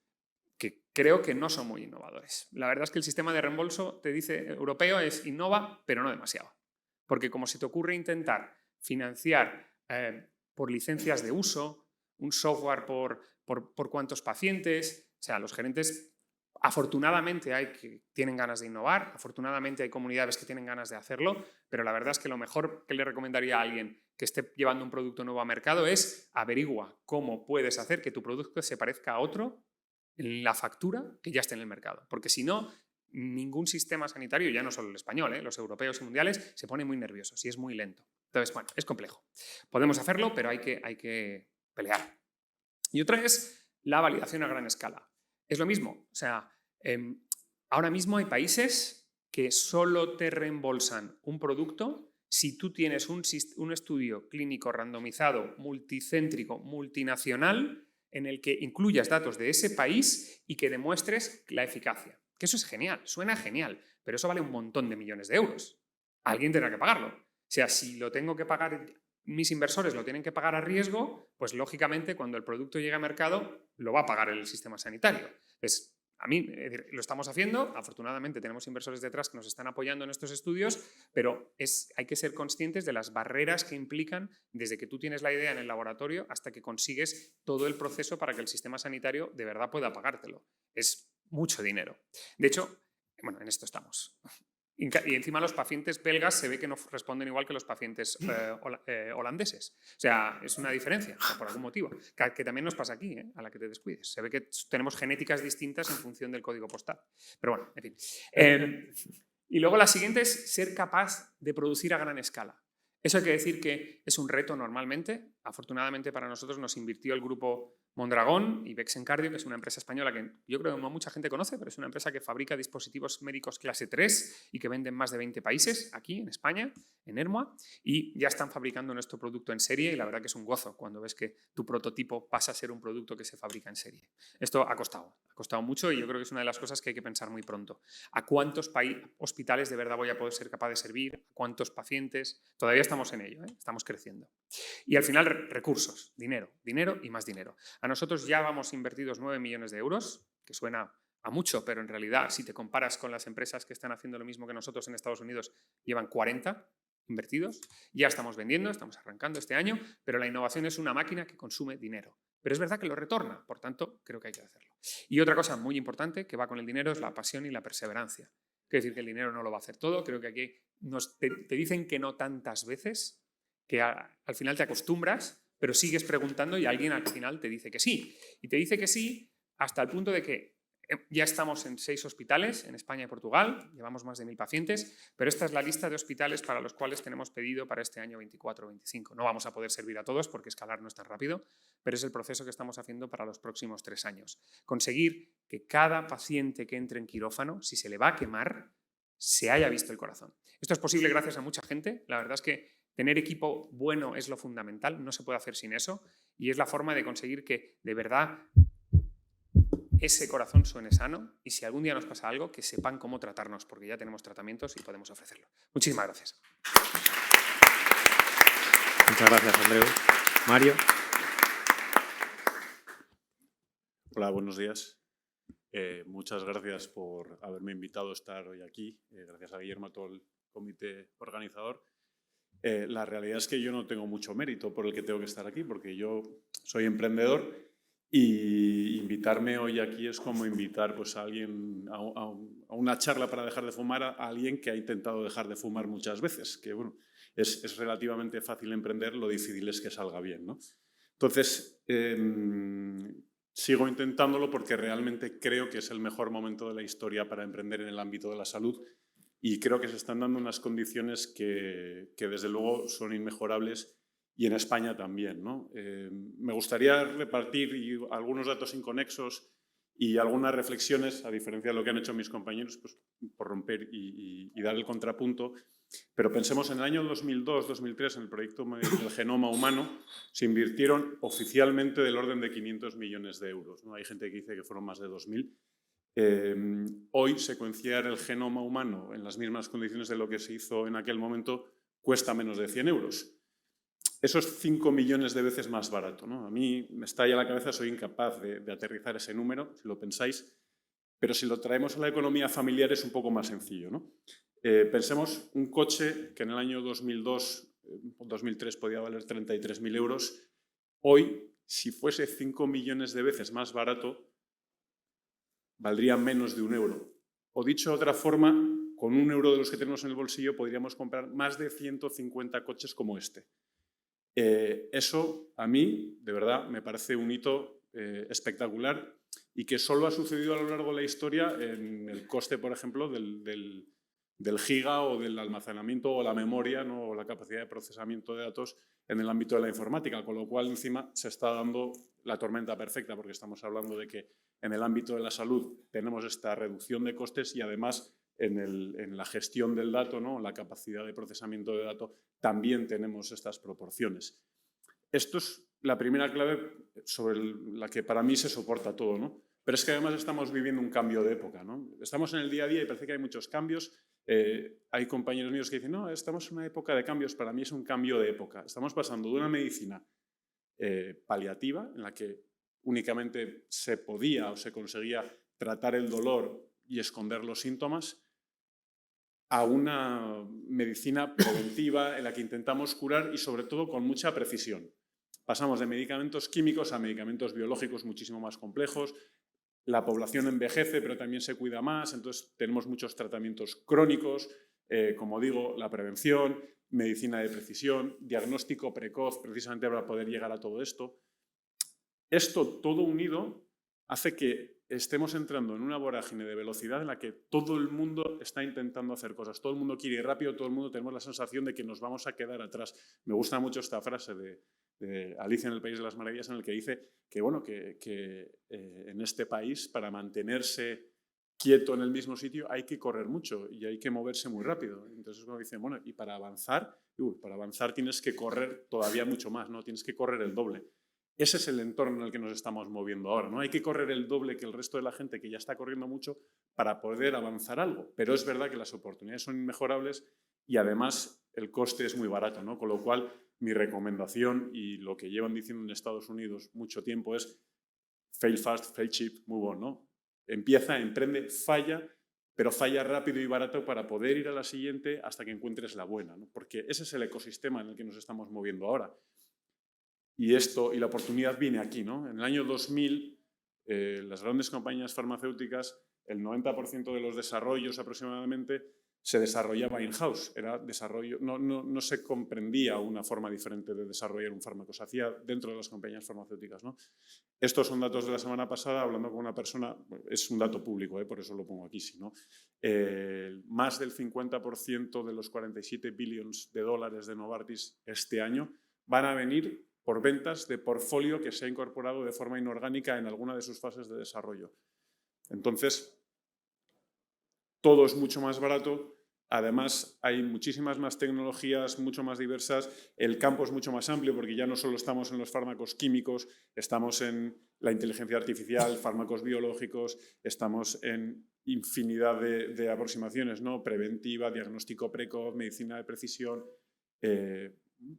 que creo que no son muy innovadores. La verdad es que el sistema de reembolso, te dice, europeo es innova, pero no demasiado. Porque como se te ocurre intentar financiar por licencias de uso, un software por cuántos pacientes, o sea, los gerentes Afortunadamente hay que tienen ganas de innovar, afortunadamente hay comunidades que tienen ganas de hacerlo, pero la verdad es que lo mejor que le recomendaría a alguien que esté llevando un producto nuevo a mercado es averigua cómo puedes hacer que tu producto se parezca a otro en la factura que ya esté en el mercado. Porque si no, ningún sistema sanitario, ya no solo el español, los europeos y mundiales, se pone muy nerviosos y es muy lento. Entonces, bueno, es complejo. Podemos hacerlo, pero hay que pelear. Y otra es la validación a gran escala. Es lo mismo, o sea, ahora mismo hay países que solo te reembolsan un producto si tú tienes un estudio clínico randomizado, multicéntrico, multinacional, en el que incluyas datos de ese país y que demuestres la eficacia. Que eso es genial, suena genial, pero eso vale un montón de millones de euros. Alguien tendrá que pagarlo. O sea, si lo tengo que pagar, mis inversores lo tienen que pagar a riesgo, pues lógicamente cuando el producto llegue a mercado lo va a pagar el sistema sanitario. Entonces, a mí lo estamos haciendo, afortunadamente tenemos inversores detrás que nos están apoyando en estos estudios, pero hay que ser conscientes de las barreras que implican desde que tú tienes la idea en el laboratorio hasta que consigues todo el proceso para que el sistema sanitario de verdad pueda pagártelo. Es mucho dinero. De hecho, bueno, en esto estamos. Y encima los pacientes belgas se ve que no responden igual que los pacientes holandeses. O sea, es una diferencia, por algún motivo. Que también nos pasa aquí, a la que te descuides. Se ve que tenemos genéticas distintas en función del código postal. Pero bueno, en fin. Y luego la siguiente es ser capaz de producir a gran escala. Eso hay que decir que es un reto normalmente. Afortunadamente para nosotros nos invirtió el grupo Mondragón y Bexencardio, que es una empresa española que yo creo que no mucha gente conoce, pero es una empresa que fabrica dispositivos médicos clase 3 y que vende en más de 20 países, aquí en España, en Ermua, y ya están fabricando nuestro producto en serie y la verdad que es un gozo cuando ves que tu prototipo pasa a ser un producto que se fabrica en serie. Esto ha costado mucho y yo creo que es una de las cosas que hay que pensar muy pronto. ¿A cuántos hospitales de verdad voy a poder ser capaz de servir? ¿A cuántos pacientes? Todavía estamos en ello, estamos creciendo. Y al final, recursos, dinero y más dinero. A nosotros ya vamos invertidos 9 millones de euros, que suena a mucho, pero en realidad, si te comparas con las empresas que están haciendo lo mismo que nosotros en Estados Unidos, llevan 40 invertidos. Ya estamos vendiendo, estamos arrancando este año, pero la innovación es una máquina que consume dinero. Pero es verdad que lo retorna, por tanto, creo que hay que hacerlo. Y otra cosa muy importante que va con el dinero es la pasión y la perseverancia. Quiero decir que el dinero no lo va a hacer todo, creo que aquí te dicen que no tantas veces, que al final te acostumbras, pero sigues preguntando y alguien al final te dice que sí. Y te dice que sí hasta el punto de que ya estamos en 6 hospitales en España y Portugal, llevamos más de 1000 pacientes, pero esta es la lista de hospitales para los cuales tenemos pedido para este año 24-25. No vamos a poder servir a todos porque escalar no es tan rápido, pero es el proceso que estamos haciendo para los próximos 3 años. Conseguir que cada paciente que entre en quirófano, si se le va a quemar, se haya visto el corazón. Esto es posible gracias a mucha gente. La verdad es que tener equipo bueno es lo fundamental, no se puede hacer sin eso, y es la forma de conseguir que de verdad ese corazón suene sano y si algún día nos pasa algo, que sepan cómo tratarnos, porque ya tenemos tratamientos y podemos ofrecerlo. Muchísimas gracias. Muchas gracias, Andreu. Mario. Hola, buenos días. Muchas gracias por haberme invitado a estar hoy aquí. Gracias a Guillermo, a todo el comité organizador. La realidad es que yo no tengo mucho mérito por el que tengo que estar aquí, porque yo soy emprendedor y invitarme hoy aquí es como invitar pues, a alguien a una charla para dejar de fumar a alguien que ha intentado dejar de fumar muchas veces, que bueno, es relativamente fácil emprender, lo difícil es que salga bien, ¿no? Entonces, sigo intentándolo porque realmente creo que es el mejor momento de la historia para emprender en el ámbito de la salud y creo que se están dando unas condiciones que desde luego son inmejorables y en España también, ¿no? Me gustaría repartir algunos datos inconexos y algunas reflexiones, a diferencia de lo que han hecho mis compañeros, pues, por romper y dar el contrapunto. Pero pensemos en el año 2002-2003, en el proyecto del genoma humano, se invirtieron oficialmente del orden de 500 millones de euros, ¿no? Hay gente que dice que fueron más de 2000. Hoy secuenciar el genoma humano en las mismas condiciones de lo que se hizo en aquel momento cuesta menos de 100 euros. Eso es 5 millones de veces más barato, ¿no? A mí me estalla la cabeza, soy incapaz de aterrizar ese número, si lo pensáis, pero si lo traemos a la economía familiar es un poco más sencillo, ¿no? Pensemos un coche que en el año 2002 o 2003 podía valer 33.000 euros. Hoy, si fuese 5 millones de veces más barato, valdrían menos de €1. O dicho de otra forma, con €1 de los que tenemos en el bolsillo podríamos comprar más de 150 coches como este. Eso a mí, de verdad, me parece un hito espectacular y que solo ha sucedido a lo largo de la historia en el coste, por ejemplo, del giga o del almacenamiento o la memoria, ¿no? O la capacidad de procesamiento de datos en el ámbito de la informática, con lo cual encima se está dando la tormenta perfecta porque estamos hablando de que en el ámbito de la salud tenemos esta reducción de costes y además en la gestión del dato, ¿no? La capacidad de procesamiento de datos, también tenemos estas proporciones. Esto es la primera clave sobre la que para mí se soporta todo, ¿no? Pero es que además estamos viviendo un cambio de época, ¿no? Estamos en el día a día y parece que hay muchos cambios. Hay compañeros míos que dicen, no, estamos en una época de cambios. Para mí es un cambio de época. Estamos pasando de una medicina paliativa, en la que únicamente se podía o se conseguía tratar el dolor y esconder los síntomas, a una medicina preventiva en la que intentamos curar y sobre todo con mucha precisión. Pasamos de medicamentos químicos a medicamentos biológicos muchísimo más complejos. La población envejece, pero también se cuida más, entonces tenemos muchos tratamientos crónicos, como digo, la prevención, medicina de precisión, diagnóstico precoz, precisamente para poder llegar a todo esto. Esto todo unido hace que estemos entrando en una vorágine de velocidad en la que todo el mundo está intentando hacer cosas, todo el mundo quiere ir rápido, todo el mundo tenemos la sensación de que nos vamos a quedar atrás. Me gusta mucho esta frase de Alicia en el País de las Maravillas, en el que dice que, bueno, que en este país, para mantenerse quieto en el mismo sitio, hay que correr mucho y hay que moverse muy rápido. Entonces uno dice, bueno, y para avanzar tienes que correr todavía mucho más, ¿no? Tienes que correr el doble. Ese es el entorno en el que nos estamos moviendo ahora, ¿no? Hay que correr el doble que el resto de la gente que ya está corriendo mucho para poder avanzar algo. Pero es verdad que las oportunidades son inmejorables y además el coste es muy barato, ¿no? Con lo cual, mi recomendación y lo que llevan diciendo en Estados Unidos mucho tiempo es fail fast, fail cheap, muy bueno, ¿no? Empieza, emprende, falla, pero falla rápido y barato para poder ir a la siguiente hasta que encuentres la buena, ¿no? Porque ese es el ecosistema en el que nos estamos moviendo ahora. Y la oportunidad viene aquí, ¿no? En el año 2000, las grandes compañías farmacéuticas, el 90% de los desarrollos aproximadamente se desarrollaba in-house. Era desarrollo, no se comprendía una forma diferente de desarrollar un fármaco, se hacía dentro de las compañías farmacéuticas, ¿no? Estos son datos de la semana pasada, hablando con una persona, es un dato público, por eso lo pongo aquí, sí, ¿no? Más del 50% de los 47 billones de dólares de Novartis este año van a venir por ventas de portfolio que se ha incorporado de forma inorgánica en alguna de sus fases de desarrollo. Entonces, todo es mucho más barato, además hay muchísimas más tecnologías, mucho más diversas, el campo es mucho más amplio porque ya no solo estamos en los fármacos químicos, estamos en la inteligencia artificial, fármacos biológicos, estamos en infinidad de aproximaciones, ¿no? Preventiva, diagnóstico precoz, medicina de precisión.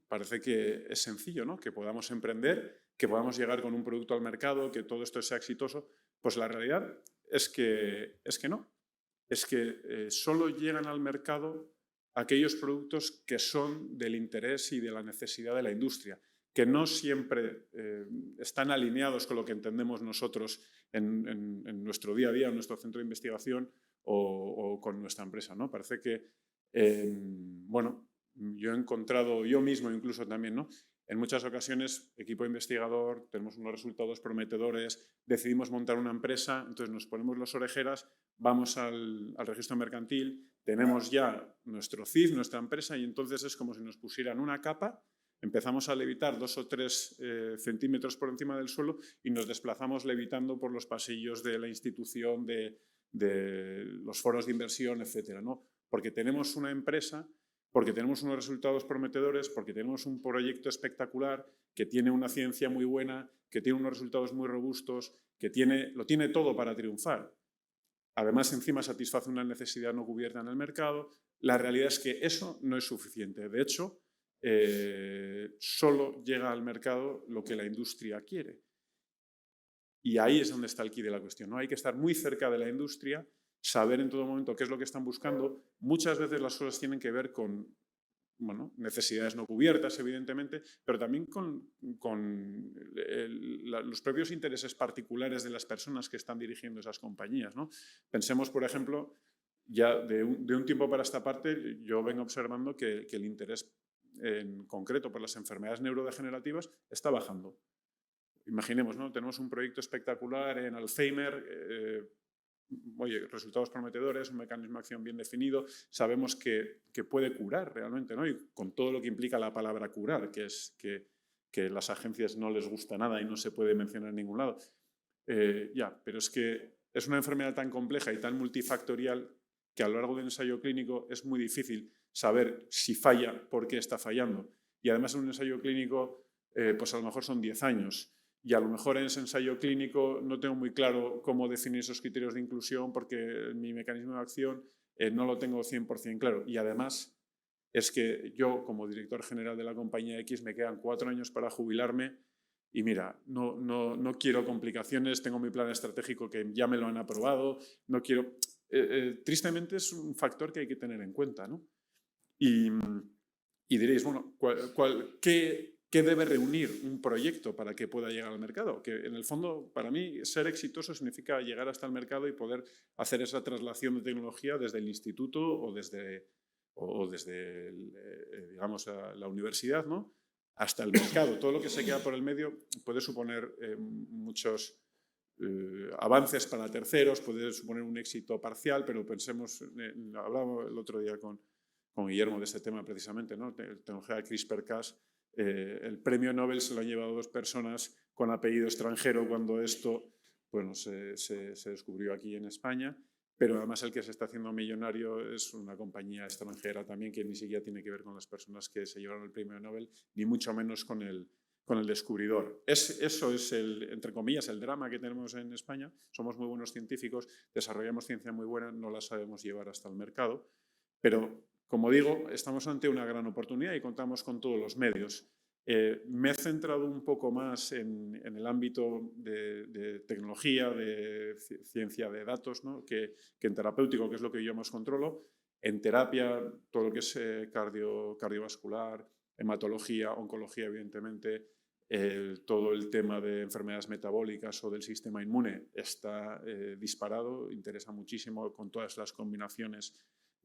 Parece que es sencillo, ¿no? Que podamos emprender, que podamos llegar con un producto al mercado, que todo esto sea exitoso. Pues la realidad es que no. Es que solo llegan al mercado aquellos productos que son del interés y de la necesidad de la industria, que no siempre están alineados con lo que entendemos nosotros en nuestro día a día, en nuestro centro de investigación o con nuestra empresa, ¿no? Parece que, bueno, yo he encontrado, yo mismo incluso también, ¿no? En muchas ocasiones, equipo investigador, tenemos unos resultados prometedores, decidimos montar una empresa, entonces nos ponemos las orejeras, vamos al registro mercantil, tenemos ya nuestro CIF, nuestra empresa, y entonces es como si nos pusieran una capa, empezamos a levitar 2 o 3 centímetros por encima del suelo y nos desplazamos levitando por los pasillos de la institución, de los foros de inversión, etcétera, ¿no? Porque tenemos una empresa, porque tenemos unos resultados prometedores, porque tenemos un proyecto espectacular, que tiene una ciencia muy buena, que tiene unos resultados muy robustos, que lo tiene todo para triunfar. Además, encima satisface una necesidad no cubierta en el mercado. La realidad es que eso no es suficiente. De hecho, solo llega al mercado lo que la industria quiere. Y ahí es donde está el quid de la cuestión, ¿no? Hay que estar muy cerca de la industria, saber en todo momento qué es lo que están buscando. Muchas veces las cosas tienen que ver con, bueno, necesidades no cubiertas, evidentemente, pero también con los propios intereses particulares de las personas que están dirigiendo esas compañías, ¿no? Pensemos, por ejemplo, ya de un tiempo para esta parte, yo vengo observando que el interés en concreto por las enfermedades neurodegenerativas está bajando. Imaginemos, ¿no? Tenemos un proyecto espectacular en Alzheimer, oye, resultados prometedores, un mecanismo de acción bien definido, sabemos que puede curar realmente, ¿no? Y con todo lo que implica la palabra curar, que es que las agencias no les gusta nada y no se puede mencionar en ningún lado. Pero es que es una enfermedad tan compleja y tan multifactorial que a lo largo del ensayo clínico es muy difícil saber si falla, por qué está fallando. Y además en un ensayo clínico, pues a lo mejor son 10 años. Y a lo mejor en ese ensayo clínico no tengo muy claro cómo definir esos criterios de inclusión porque mi mecanismo de acción no lo tengo 100% claro. Y además es que yo, como director general de la compañía X, me quedan 4 años para jubilarme y mira, no quiero complicaciones, tengo mi plan estratégico que ya me lo han aprobado, no quiero... tristemente es un factor que hay que tener en cuenta, ¿no? Y diréis, bueno, ¿qué debe reunir un proyecto para que pueda llegar al mercado? Que en el fondo, para mí, ser exitoso significa llegar hasta el mercado y poder hacer esa traslación de tecnología desde el instituto o desde digamos, la universidad, ¿no? Hasta el mercado. Todo lo que se queda por el medio puede suponer muchos avances para terceros, puede suponer un éxito parcial, pero pensemos, hablábamos el otro día con Guillermo de este tema precisamente, ¿no? Tecnología de CRISPR-Cas. El premio Nobel se lo han llevado 2 personas con apellido extranjero cuando esto, bueno, se descubrió aquí en España, pero además el que se está haciendo millonario es una compañía extranjera también que ni siquiera tiene que ver con las personas que se llevaron el premio Nobel, ni mucho menos con el descubridor. Eso es, entre comillas, el drama que tenemos en España. Somos muy buenos científicos, desarrollamos ciencia muy buena, no la sabemos llevar hasta el mercado, pero como digo, estamos ante una gran oportunidad y contamos con todos los medios. Me he centrado un poco más en el ámbito de tecnología, de ciencia de datos, ¿no? que en terapéutico, que es lo que yo más controlo. En terapia, todo lo que es cardiovascular, hematología, oncología, evidentemente, todo el tema de enfermedades metabólicas o del sistema inmune está disparado, interesa muchísimo con todas las combinaciones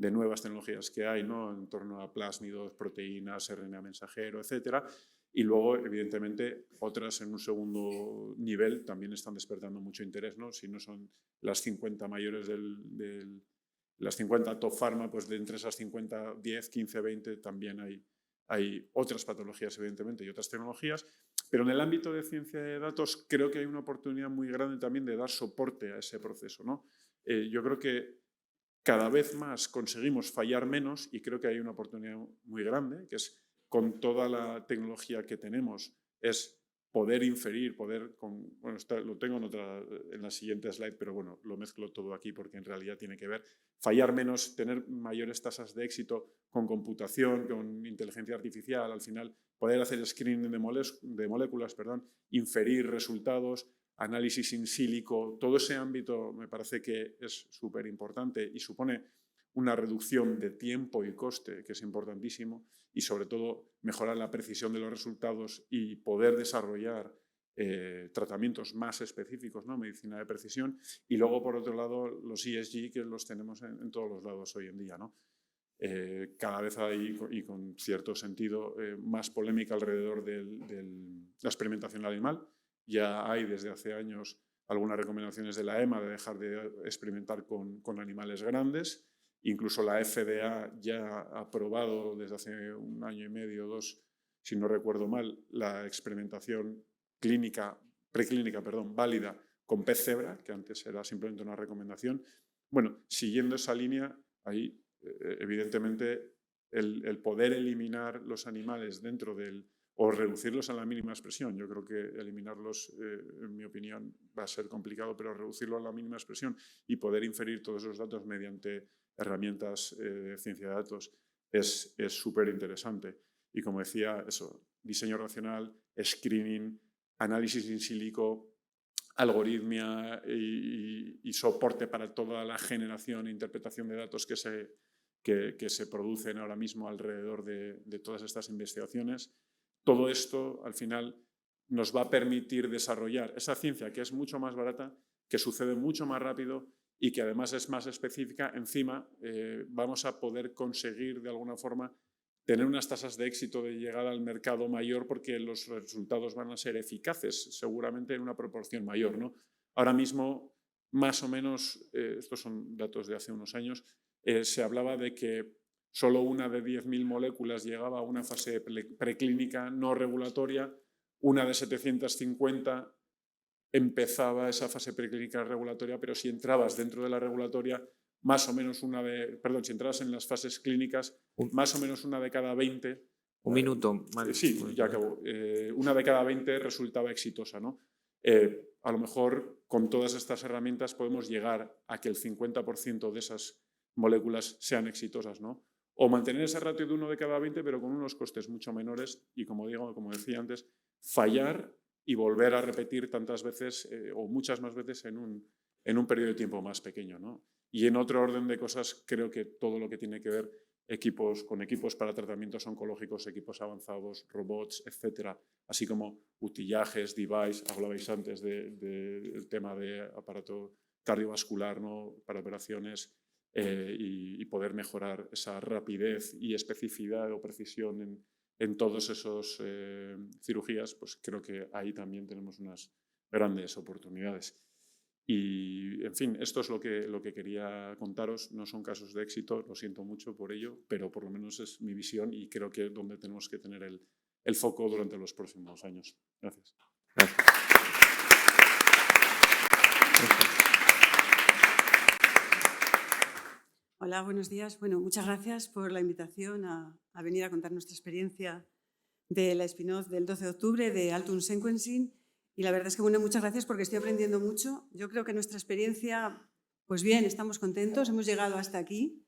de nuevas tecnologías que hay, ¿no? En torno a plásmidos, proteínas, RNA mensajero, etcétera. Y luego, evidentemente, otras en un segundo nivel también están despertando mucho interés, ¿no? Si no son las 50 mayores las 50 top pharma, pues de entre esas 50, 10, 15, 20 también hay otras patologías, evidentemente, y otras tecnologías. Pero en el ámbito de ciencia de datos creo que hay una oportunidad muy grande también de dar soporte a ese proceso, ¿no? Yo creo que cada vez más conseguimos fallar menos y creo que hay una oportunidad muy grande, que es con toda la tecnología que tenemos, es poder inferir, bueno, lo tengo en la siguiente slide, pero bueno, lo mezclo todo aquí porque en realidad tiene que ver, fallar menos, tener mayores tasas de éxito con computación, con inteligencia artificial, al final poder hacer screening de moléculas, inferir resultados, análisis in silico, todo ese ámbito me parece que es súper importante y supone una reducción de tiempo y coste que es importantísimo y sobre todo mejorar la precisión de los resultados y poder desarrollar tratamientos más específicos, ¿no? Medicina de precisión. Y luego, por otro lado, los ESG que los tenemos en todos los lados hoy en día, ¿no? Cada vez hay, y con cierto sentido, más polémica alrededor de la experimentación animal. Ya hay desde hace años algunas recomendaciones de la EMA de dejar de experimentar con animales grandes. Incluso la FDA ya ha aprobado desde hace 1 año y medio, 2, si no recuerdo mal, la experimentación preclínica, válida con pez cebra, que antes era simplemente una recomendación. Bueno, siguiendo esa línea, ahí evidentemente el poder eliminar los animales dentro o reducirlos a la mínima expresión. Yo creo que eliminarlos, en mi opinión, va a ser complicado, pero reducirlo a la mínima expresión y poder inferir todos esos datos mediante herramientas de ciencia de datos es súper interesante. Y como decía, eso, diseño racional, screening, análisis in silico, algoritmia y soporte para toda la generación e interpretación de datos que se producen ahora mismo alrededor de todas estas investigaciones. Todo esto, al final, nos va a permitir desarrollar esa ciencia que es mucho más barata, que sucede mucho más rápido y que además es más específica. Encima, vamos a poder conseguir de alguna forma tener unas tasas de éxito de llegada al mercado mayor porque los resultados van a ser eficaces, seguramente en una proporción mayor, ¿no? Ahora mismo, más o menos, estos son datos de hace unos años, se hablaba de que solo una de 10.000 moléculas llegaba a una fase preclínica no regulatoria, una de 750 empezaba esa fase preclínica regulatoria, pero si entrabas dentro de la regulatoria, más o menos si entrabas en las fases clínicas, más o menos una de cada 20... Un minuto, Mario. Sí, ya acabo. Una de cada 20 resultaba exitosa, ¿no? A lo mejor con todas estas herramientas podemos llegar a que el 50% de esas moléculas sean exitosas, ¿no? O mantener ese ratio de 1 de cada 20, pero con unos costes mucho menores y, como decía antes, fallar y volver a repetir tantas veces o muchas más veces en un periodo de tiempo más pequeño, ¿no? Y en otro orden de cosas, creo que todo lo que tiene que ver con equipos para tratamientos oncológicos, equipos avanzados, robots, etcétera, así como utillajes, device, hablabais antes del tema de aparato cardiovascular, ¿no? Para operaciones y poder mejorar esa rapidez y especificidad o precisión en todas esas cirugías, pues creo que ahí también tenemos unas grandes oportunidades. Y, en fin, esto es lo que quería contaros. No son casos de éxito, lo siento mucho por ello, pero por lo menos es mi visión y creo que es donde tenemos que tener el foco durante los próximos años. Gracias. Gracias. Hola, buenos días. Bueno, muchas gracias por la invitación a venir a contar nuestra experiencia de la spin-off del 12 de octubre de Altum Sequencing. Y la verdad es que, bueno, muchas gracias porque estoy aprendiendo mucho. Yo creo que nuestra experiencia, pues bien, estamos contentos, hemos llegado hasta aquí,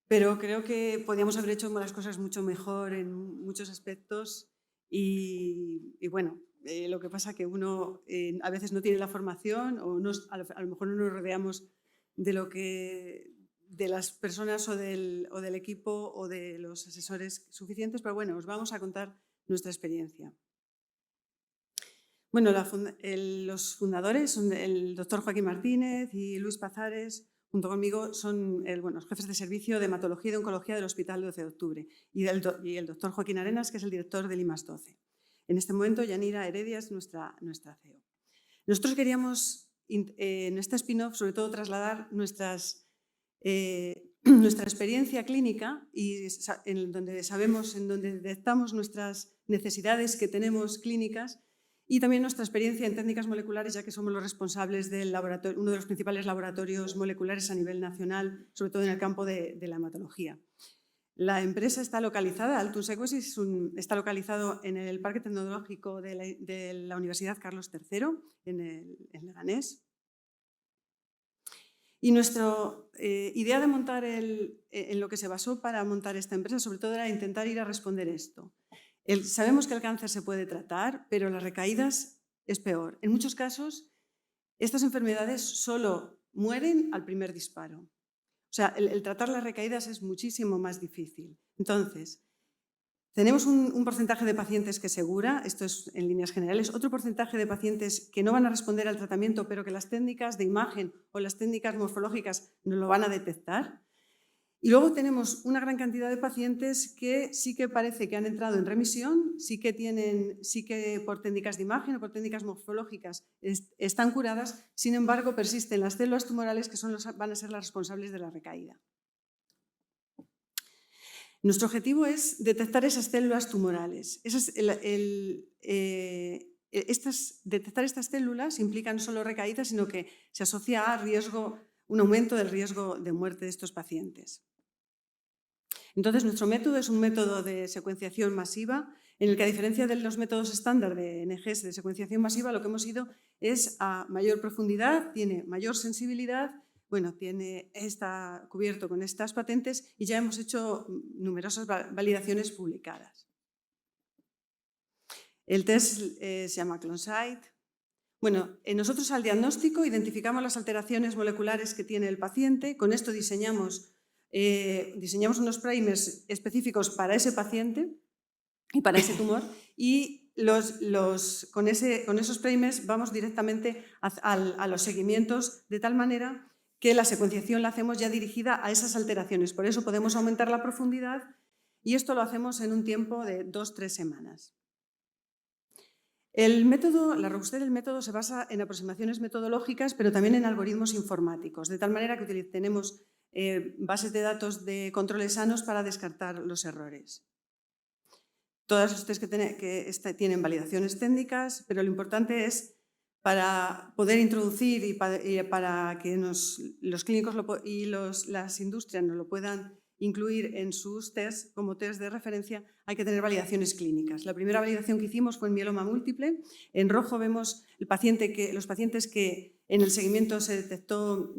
pero creo que podíamos haber hecho las cosas mucho mejor en muchos aspectos y bueno, lo que pasa es que uno a veces no tiene la formación o a lo mejor no nos rodeamos de las personas o del equipo o de los asesores suficientes, pero bueno, os vamos a contar nuestra experiencia. Bueno, los fundadores son el doctor Joaquín Martínez y Luis Pazares, junto conmigo son los jefes de servicio de hematología y de oncología del Hospital 12 de Octubre y el doctor Joaquín Arenas, que es el director del IMAS 12. En este momento, Yanira Heredia es nuestra CEO. Nosotros queríamos, en esta spin-off, sobre todo trasladar nuestra experiencia clínica y en donde detectamos nuestras necesidades que tenemos clínicas y también nuestra experiencia en técnicas moleculares, ya que somos los responsables del laboratorio, uno de los principales laboratorios moleculares a nivel nacional, sobre todo en el campo de la hematología. La empresa está localizada, Altum Sequencing está localizado en el Parque Tecnológico de la Universidad Carlos III, en Leganés. Y nuestra idea de montar en lo que se basó para montar esta empresa, sobre todo, era intentar ir a responder esto. Sabemos que el cáncer se puede tratar, pero las recaídas es peor. En muchos casos, estas enfermedades solo mueren al primer disparo. O sea, el tratar las recaídas es muchísimo más difícil. Entonces, tenemos un porcentaje de pacientes que se cura, esto es en líneas generales, otro porcentaje de pacientes que no van a responder al tratamiento, pero que las técnicas de imagen o las técnicas morfológicas no lo van a detectar. Y luego tenemos una gran cantidad de pacientes que sí que parece que han entrado en remisión, sí que por técnicas de imagen o por técnicas morfológicas están curadas, sin embargo persisten las células tumorales que van a ser las responsables de la recaída. Nuestro objetivo es detectar esas células tumorales. Detectar estas células implica no solo recaídas, sino que se asocia a un aumento del riesgo de muerte de estos pacientes. Entonces, nuestro método es un método de secuenciación masiva, en el que, a diferencia de los métodos estándar de NGS de secuenciación masiva, lo que hemos ido es a mayor profundidad, tiene mayor sensibilidad, está cubierto con estas patentes y ya hemos hecho numerosas validaciones publicadas. El test se llama ClonSite. Bueno, nosotros al diagnóstico identificamos las alteraciones moleculares que tiene el paciente, con esto diseñamos unos primers específicos para ese paciente y para ese tumor y con esos primers vamos directamente a los seguimientos, de tal manera que la secuenciación la hacemos ya dirigida a esas alteraciones. Por eso podemos aumentar la profundidad y esto lo hacemos en un tiempo de 2-3 semanas. La robustez del método se basa en aproximaciones metodológicas, pero también en algoritmos informáticos, de tal manera que tenemos bases de datos de controles sanos para descartar los errores. Todas los test que tienen validaciones técnicas, pero lo importante es, para poder introducir y para que los clínicos y las industrias nos lo puedan incluir en sus test como test de referencia, hay que tener validaciones clínicas. La primera validación que hicimos fue en mieloma múltiple. En rojo vemos los pacientes que en el seguimiento se detectó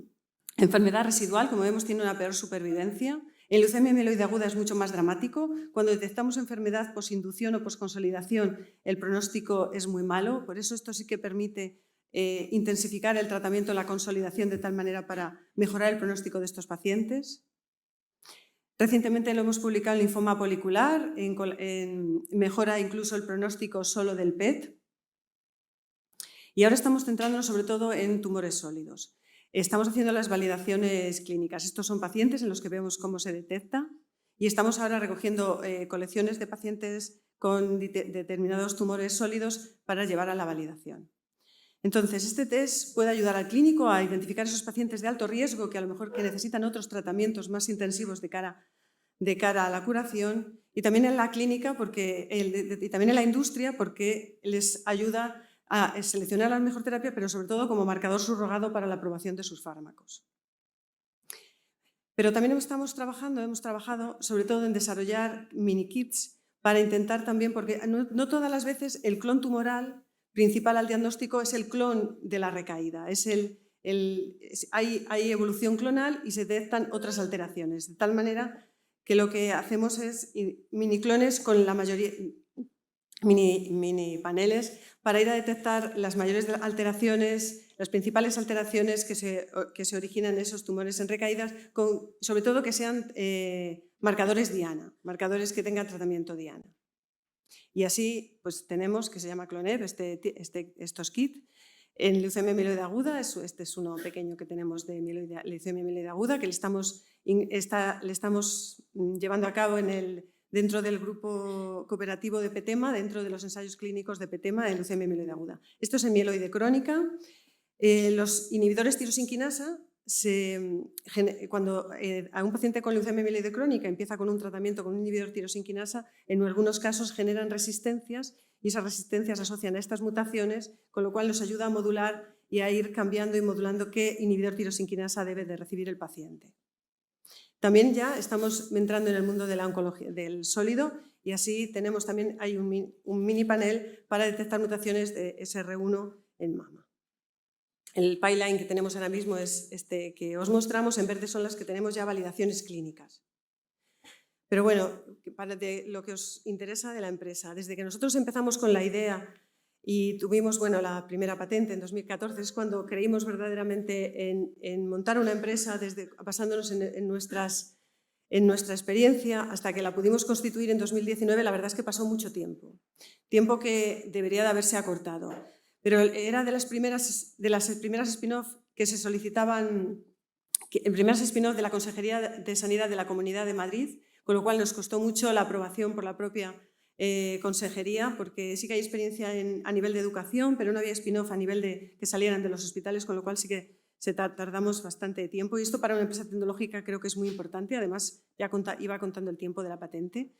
enfermedad residual, como vemos, tiene una peor supervivencia. En leucemia mieloide aguda es mucho más dramático. Cuando detectamos enfermedad posinducción o posconsolidación, el pronóstico es muy malo. Por eso esto sí que permite intensificar el tratamiento en la consolidación de tal manera para mejorar el pronóstico de estos pacientes. Recientemente lo hemos publicado en linfoma policular, mejora incluso el pronóstico solo del PET. Y ahora estamos centrándonos sobre todo en tumores sólidos. Estamos haciendo las validaciones clínicas. Estos son pacientes en los que vemos cómo se detecta y estamos ahora recogiendo colecciones de pacientes con determinados tumores sólidos para llevar a la validación. Entonces, este test puede ayudar al clínico a identificar esos pacientes de alto riesgo que a lo mejor necesitan otros tratamientos más intensivos de cara a la curación, y también en la clínica y también en la industria, porque les ayuda a seleccionar la mejor terapia, pero sobre todo como marcador subrogado para la aprobación de sus fármacos. Pero también hemos trabajado sobre todo en desarrollar mini kits para intentar también, porque no todas las veces el clon tumoral principal al diagnóstico es el clon de la recaída, hay evolución clonal y se detectan otras alteraciones, de tal manera que lo que hacemos es mini clones con la mayoría, mini paneles, para ir a detectar las mayores alteraciones, las principales alteraciones que se originan en esos tumores en recaídas, sobre todo que sean marcadores diana, marcadores que tengan tratamiento diana. Y así pues tenemos, que se llama Cloneb, estos kits. En leucemia mieloide aguda, este es uno pequeño que tenemos de leucemia mieloide aguda, que le estamos llevando a cabo dentro del grupo cooperativo de PETEMA, dentro de los ensayos clínicos de PETEMA en leucemia mieloide aguda. Esto es en mieloide crónica. Los inhibidores tirosinquinasa, cuando a un paciente con leucemia mieloide crónica empieza con un tratamiento con un inhibidor tirosinquinasa, en algunos casos generan resistencias y esas resistencias asocian a estas mutaciones, con lo cual nos ayuda a modular y a ir cambiando y modulando qué inhibidor tirosinquinasa debe de recibir el paciente. También ya estamos entrando en el mundo de la oncología del sólido y así hay un mini panel para detectar mutaciones de SR1 en mama. El pipeline que tenemos ahora mismo es este que os mostramos, en verde son las que tenemos ya validaciones clínicas. Pero bueno, de lo que os interesa de la empresa, desde que nosotros empezamos con la idea y tuvimos la primera patente en 2014, es cuando creímos verdaderamente en montar una empresa, basándonos en nuestra experiencia, hasta que la pudimos constituir en 2019. La verdad es que pasó mucho tiempo que debería de haberse acortado. Pero era de las primeras spin-off que se solicitaban, primeras spin-off de la Consejería de Sanidad de la Comunidad de Madrid, con lo cual nos costó mucho la aprobación por la propia consejería, porque sí que hay experiencia a nivel de educación, pero no había spin-off a nivel de que salieran de los hospitales, con lo cual sí que tardamos bastante tiempo. Y esto para una empresa tecnológica creo que es muy importante, además ya iba contando el tiempo de la patente.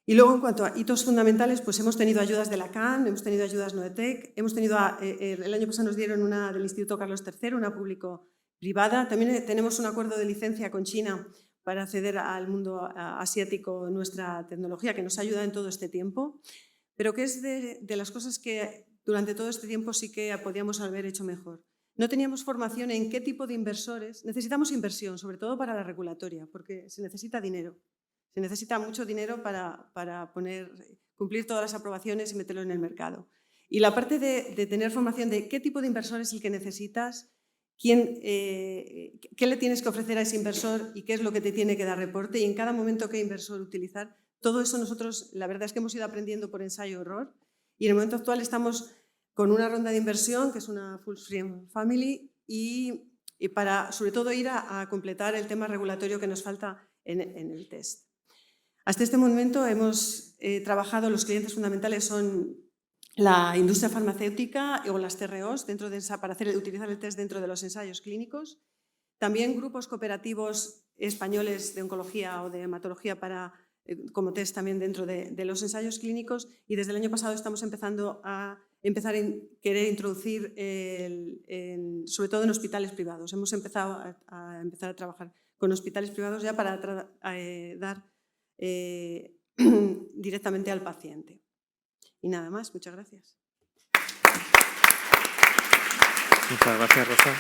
Y luego, en cuanto a hitos fundamentales, pues hemos tenido ayudas de la CAN, hemos tenido ayudas Noetec, el año pasado nos dieron una del Instituto Carlos III, una público-privada. También tenemos un acuerdo de licencia con China para acceder al mundo asiático nuestra tecnología, que nos ayuda en todo este tiempo, pero que es de las cosas que durante todo este tiempo sí que podíamos haber hecho mejor. No teníamos formación en qué tipo de inversores. Necesitamos inversión, sobre todo para la regulatoria, porque se necesita dinero. Se necesita mucho dinero para cumplir todas las aprobaciones y meterlo en el mercado. Y la parte de tener formación de qué tipo de inversor es el que necesitas, qué le tienes que ofrecer a ese inversor y qué es lo que te tiene que dar reporte y en cada momento qué inversor utilizar. Todo eso nosotros, la verdad es que hemos ido aprendiendo por ensayo-error Y en el momento actual estamos con una ronda de inversión, que es una Full Stream Family, y para, sobre todo, ir a completar el tema regulatorio que nos falta en el test. Hasta este momento hemos trabajado, los clientes fundamentales son la industria farmacéutica o las CROs para utilizar el test dentro de los ensayos clínicos. También grupos cooperativos españoles de oncología o de hematología como test también dentro de los ensayos clínicos, y desde el año pasado estamos empezando a querer introducir, sobre todo en hospitales privados. Hemos empezado a trabajar con hospitales privados ya para dar directamente al paciente. Y nada más, muchas gracias. Muchas gracias, Rosa.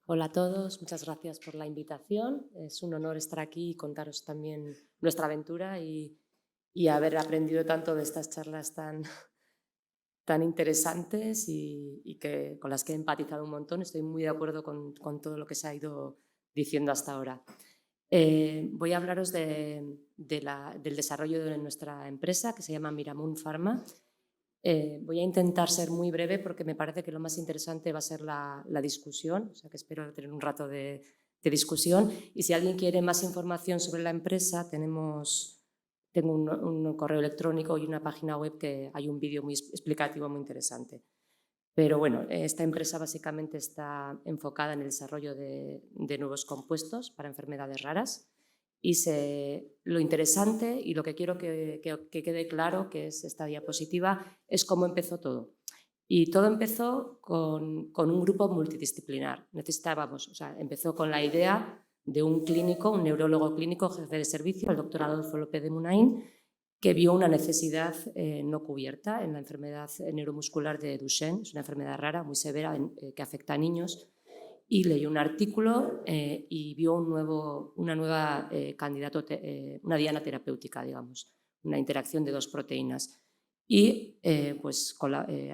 Hola a todos, muchas gracias por la invitación. Es un honor estar aquí y contaros también nuestra aventura y haber aprendido tanto de estas charlas tan interesantes y con las que he empatizado un montón. Estoy muy de acuerdo con todo lo que se ha ido diciendo hasta ahora. Voy a hablaros del desarrollo de nuestra empresa, que se llama Miramun Pharma. Voy a intentar ser muy breve porque me parece que lo más interesante va a ser la discusión, o sea que espero tener un rato de discusión. Y si alguien quiere más información sobre la empresa, tengo un correo electrónico y una página web que hay un vídeo muy explicativo, muy interesante. Pero bueno, esta empresa básicamente está enfocada en el desarrollo de nuevos compuestos para enfermedades raras. Y lo interesante y lo que quiero que quede claro, que es esta diapositiva, es cómo empezó todo. Y todo empezó con un grupo multidisciplinar. Empezó con la idea de un clínico, un neurólogo clínico, jefe de servicio, el doctor Adolfo López de Munain, que vio una necesidad no cubierta en la enfermedad neuromuscular de Duchenne. Es una enfermedad rara, muy severa, que afecta a niños. Y leyó un artículo y vio una nueva una diana terapéutica, digamos, una interacción de dos proteínas. Y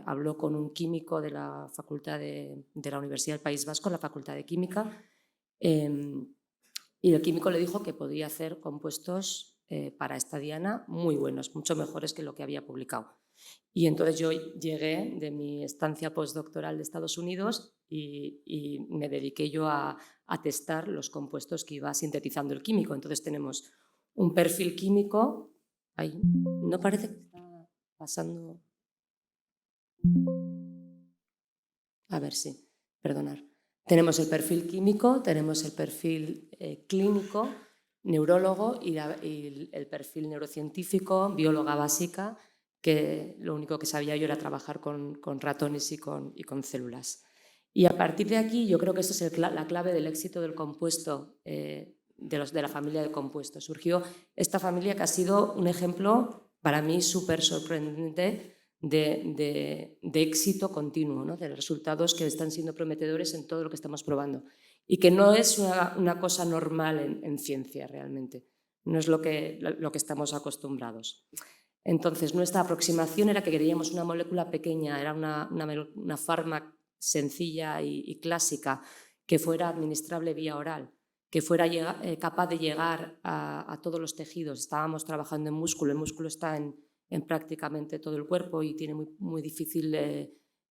habló con un químico de la Facultad de la Universidad del País Vasco, la Facultad de Química, y el químico le dijo que podía hacer compuestos para esta diana muy buenos, mucho mejores que lo que había publicado. Y entonces yo llegué de mi estancia postdoctoral de Estados Unidos y me dediqué yo a testar los compuestos que iba sintetizando el químico. Entonces tenemos un perfil químico. Ay, no parece que está pasando. A ver, sí, perdonar. Tenemos el perfil químico, tenemos el perfil clínico, neurólogo y el perfil neurocientífico, bióloga básica, que lo único que sabía yo era trabajar con ratones y con células. Y a partir de aquí yo creo que esto es la clave del éxito del compuesto, de la familia de compuestos. Surgió esta familia que ha sido un ejemplo para mí súper sorprendente de éxito continuo, ¿no? De resultados que están siendo prometedores en todo lo que estamos probando. Y que no es una cosa normal en ciencia realmente, no es lo que estamos acostumbrados. Entonces, nuestra aproximación era que queríamos una molécula pequeña, era una fármaca sencilla y clásica, que fuera administrable vía oral, que fuera capaz de llegar a todos los tejidos. Estábamos trabajando en músculo, el músculo está en prácticamente todo el cuerpo y tiene muy difícil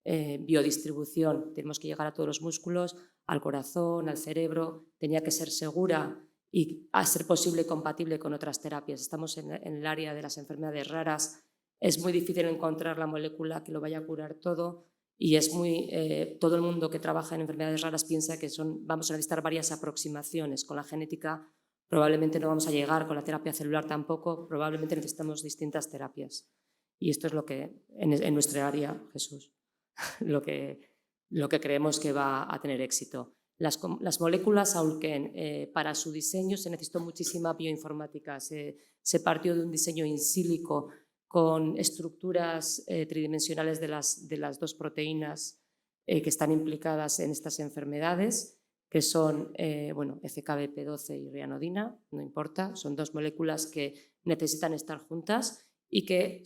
biodistribución. Tenemos que llegar a todos los músculos, al corazón, al cerebro, tenía que ser segura y a ser posible compatible con otras terapias. Estamos en el área de las enfermedades raras, es muy difícil encontrar la molécula que lo vaya a curar todo y todo el mundo que trabaja en enfermedades raras piensa que vamos a necesitar varias aproximaciones. Con la genética probablemente no vamos a llegar, con la terapia celular tampoco, probablemente necesitamos distintas terapias. Y esto es lo que en nuestra área, Jesús, lo que creemos que va a tener éxito. Las moléculas Aulken, para su diseño se necesitó muchísima bioinformática. Se partió de un diseño in silico con estructuras tridimensionales de las dos proteínas que están implicadas en estas enfermedades, que son FKBP12 y rianodina, no importa, son dos moléculas que necesitan estar juntas y que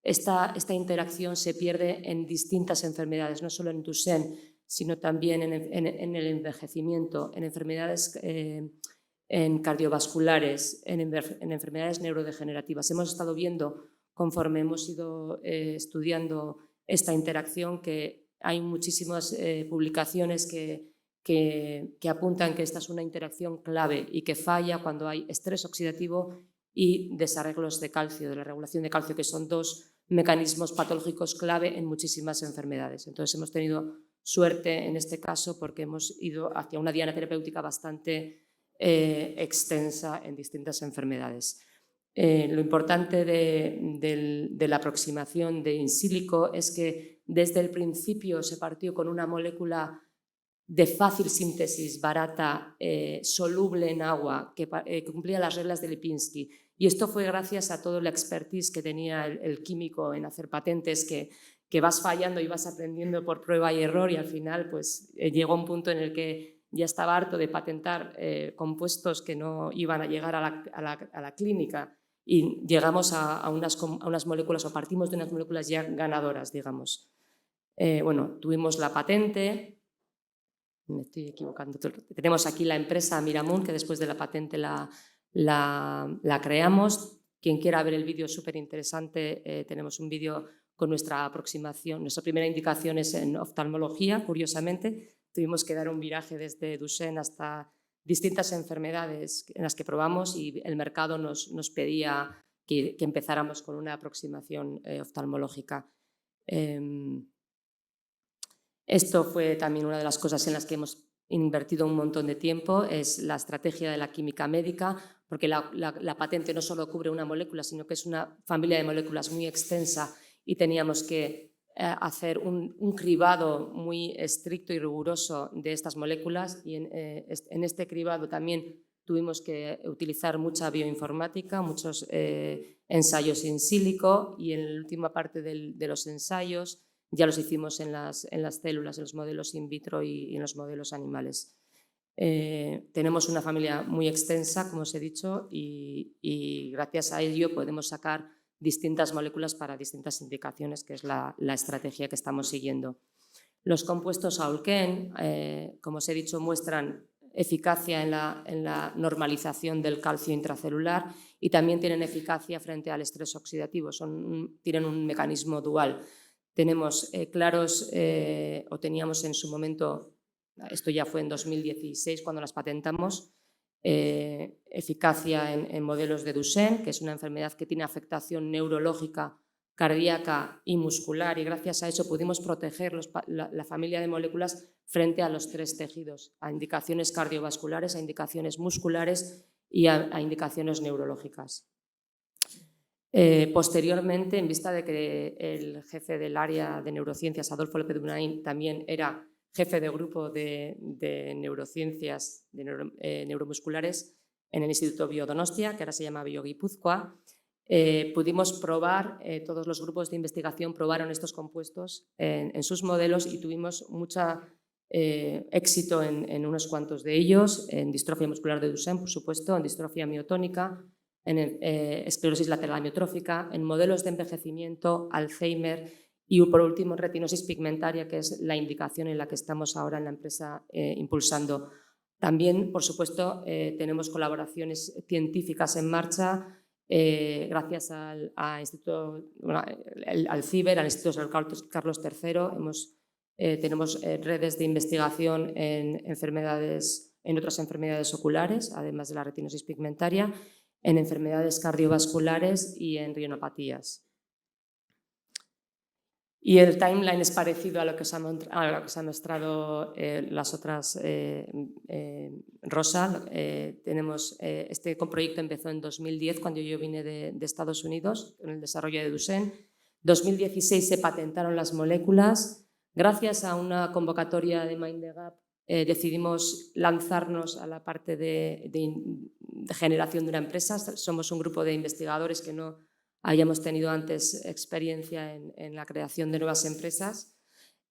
esta interacción se pierde en distintas enfermedades, no solo en Duchenne, sino también en el envejecimiento, en enfermedades en cardiovasculares, en enfermedades neurodegenerativas. Hemos estado viendo, conforme hemos ido estudiando esta interacción, que hay muchísimas publicaciones que apuntan que esta es una interacción clave y que falla cuando hay estrés oxidativo y desarreglos de calcio, de la regulación de calcio, que son dos mecanismos patológicos clave en muchísimas enfermedades. Entonces hemos tenido suerte en este caso porque hemos ido hacia una diana terapéutica bastante extensa en distintas enfermedades. Lo importante de la aproximación de in silico es que desde el principio se partió con una molécula de fácil síntesis, barata, soluble en agua, que cumplía las reglas de Lipinski. Y esto fue gracias a toda la expertise que tenía el químico en hacer patentes, que vas fallando y vas aprendiendo por prueba y error, y al final pues, llegó un punto en el que ya estaba harto de patentar compuestos que no iban a llegar a la clínica, y llegamos a unas moléculas, o partimos de unas moléculas ya ganadoras, digamos. Bueno, tuvimos la patente. Me estoy equivocando. Tenemos aquí la empresa Miramun, que después de la patente la creamos. Quien quiera ver el vídeo es súper interesante. Tenemos un vídeo con nuestra aproximación. Nuestra primera indicación es en oftalmología, curiosamente. Tuvimos que dar un viraje desde Duchenne hasta distintas enfermedades en las que probamos, y el mercado nos pedía que empezáramos con una aproximación oftalmológica. Esto fue también una de las cosas en las que hemos invertido un montón de tiempo, es la estrategia de la química médica, porque la patente no solo cubre una molécula, sino que es una familia de moléculas muy extensa, y teníamos que hacer un cribado muy estricto y riguroso de estas moléculas, y en este cribado también tuvimos que utilizar mucha bioinformática, muchos ensayos in silico, y en la última parte de los ensayos ya los hicimos en las células, en los modelos in vitro y en los modelos animales. Tenemos una familia muy extensa, como os he dicho, y gracias a ello podemos sacar distintas moléculas para distintas indicaciones, que es la estrategia que estamos siguiendo. Los compuestos Aulken, como os he dicho, muestran eficacia en la normalización del calcio intracelular, y también tienen eficacia frente al estrés oxidativo. Tienen un mecanismo dual. Tenemos o teníamos en su momento, esto ya fue en 2016 cuando las patentamos, eficacia en modelos de Duchenne, que es una enfermedad que tiene afectación neurológica, cardíaca y muscular, y gracias a eso pudimos proteger la familia de moléculas frente a los 3 tejidos, a indicaciones cardiovasculares, a indicaciones musculares y a indicaciones neurológicas. Posteriormente, en vista de que el jefe del área de neurociencias, Adolfo López Munain, también era jefe de grupo de neurociencias neuromusculares en el Instituto Biodonostia, que ahora se llama Bioguipúzcoa, pudimos probar, todos los grupos de investigación probaron estos compuestos en sus modelos, y tuvimos mucho éxito en unos cuantos de ellos, en distrofia muscular de Duchenne, por supuesto, en distrofia miotónica, en esclerosis lateral amiotrófica, en modelos de envejecimiento, Alzheimer, y por último en retinosis pigmentaria, que es la indicación en la que estamos ahora en la empresa impulsando. También, por supuesto, tenemos colaboraciones científicas en marcha gracias al CIBER, al Instituto Carlos III. Tenemos redes de investigación en otras enfermedades oculares, además de la retinosis pigmentaria, en enfermedades cardiovasculares y en rinopatías. Y el timeline es parecido a lo que os ha mostrado las otras Rosa. Este proyecto empezó en 2010, cuando yo vine de Estados Unidos, en el desarrollo de Duchenne. En 2016 se patentaron las moléculas. Gracias a una convocatoria de Mind the Gap, decidimos lanzarnos a la parte de generación de una empresa. Somos un grupo de investigadores que no hayamos tenido antes experiencia en la creación de nuevas empresas,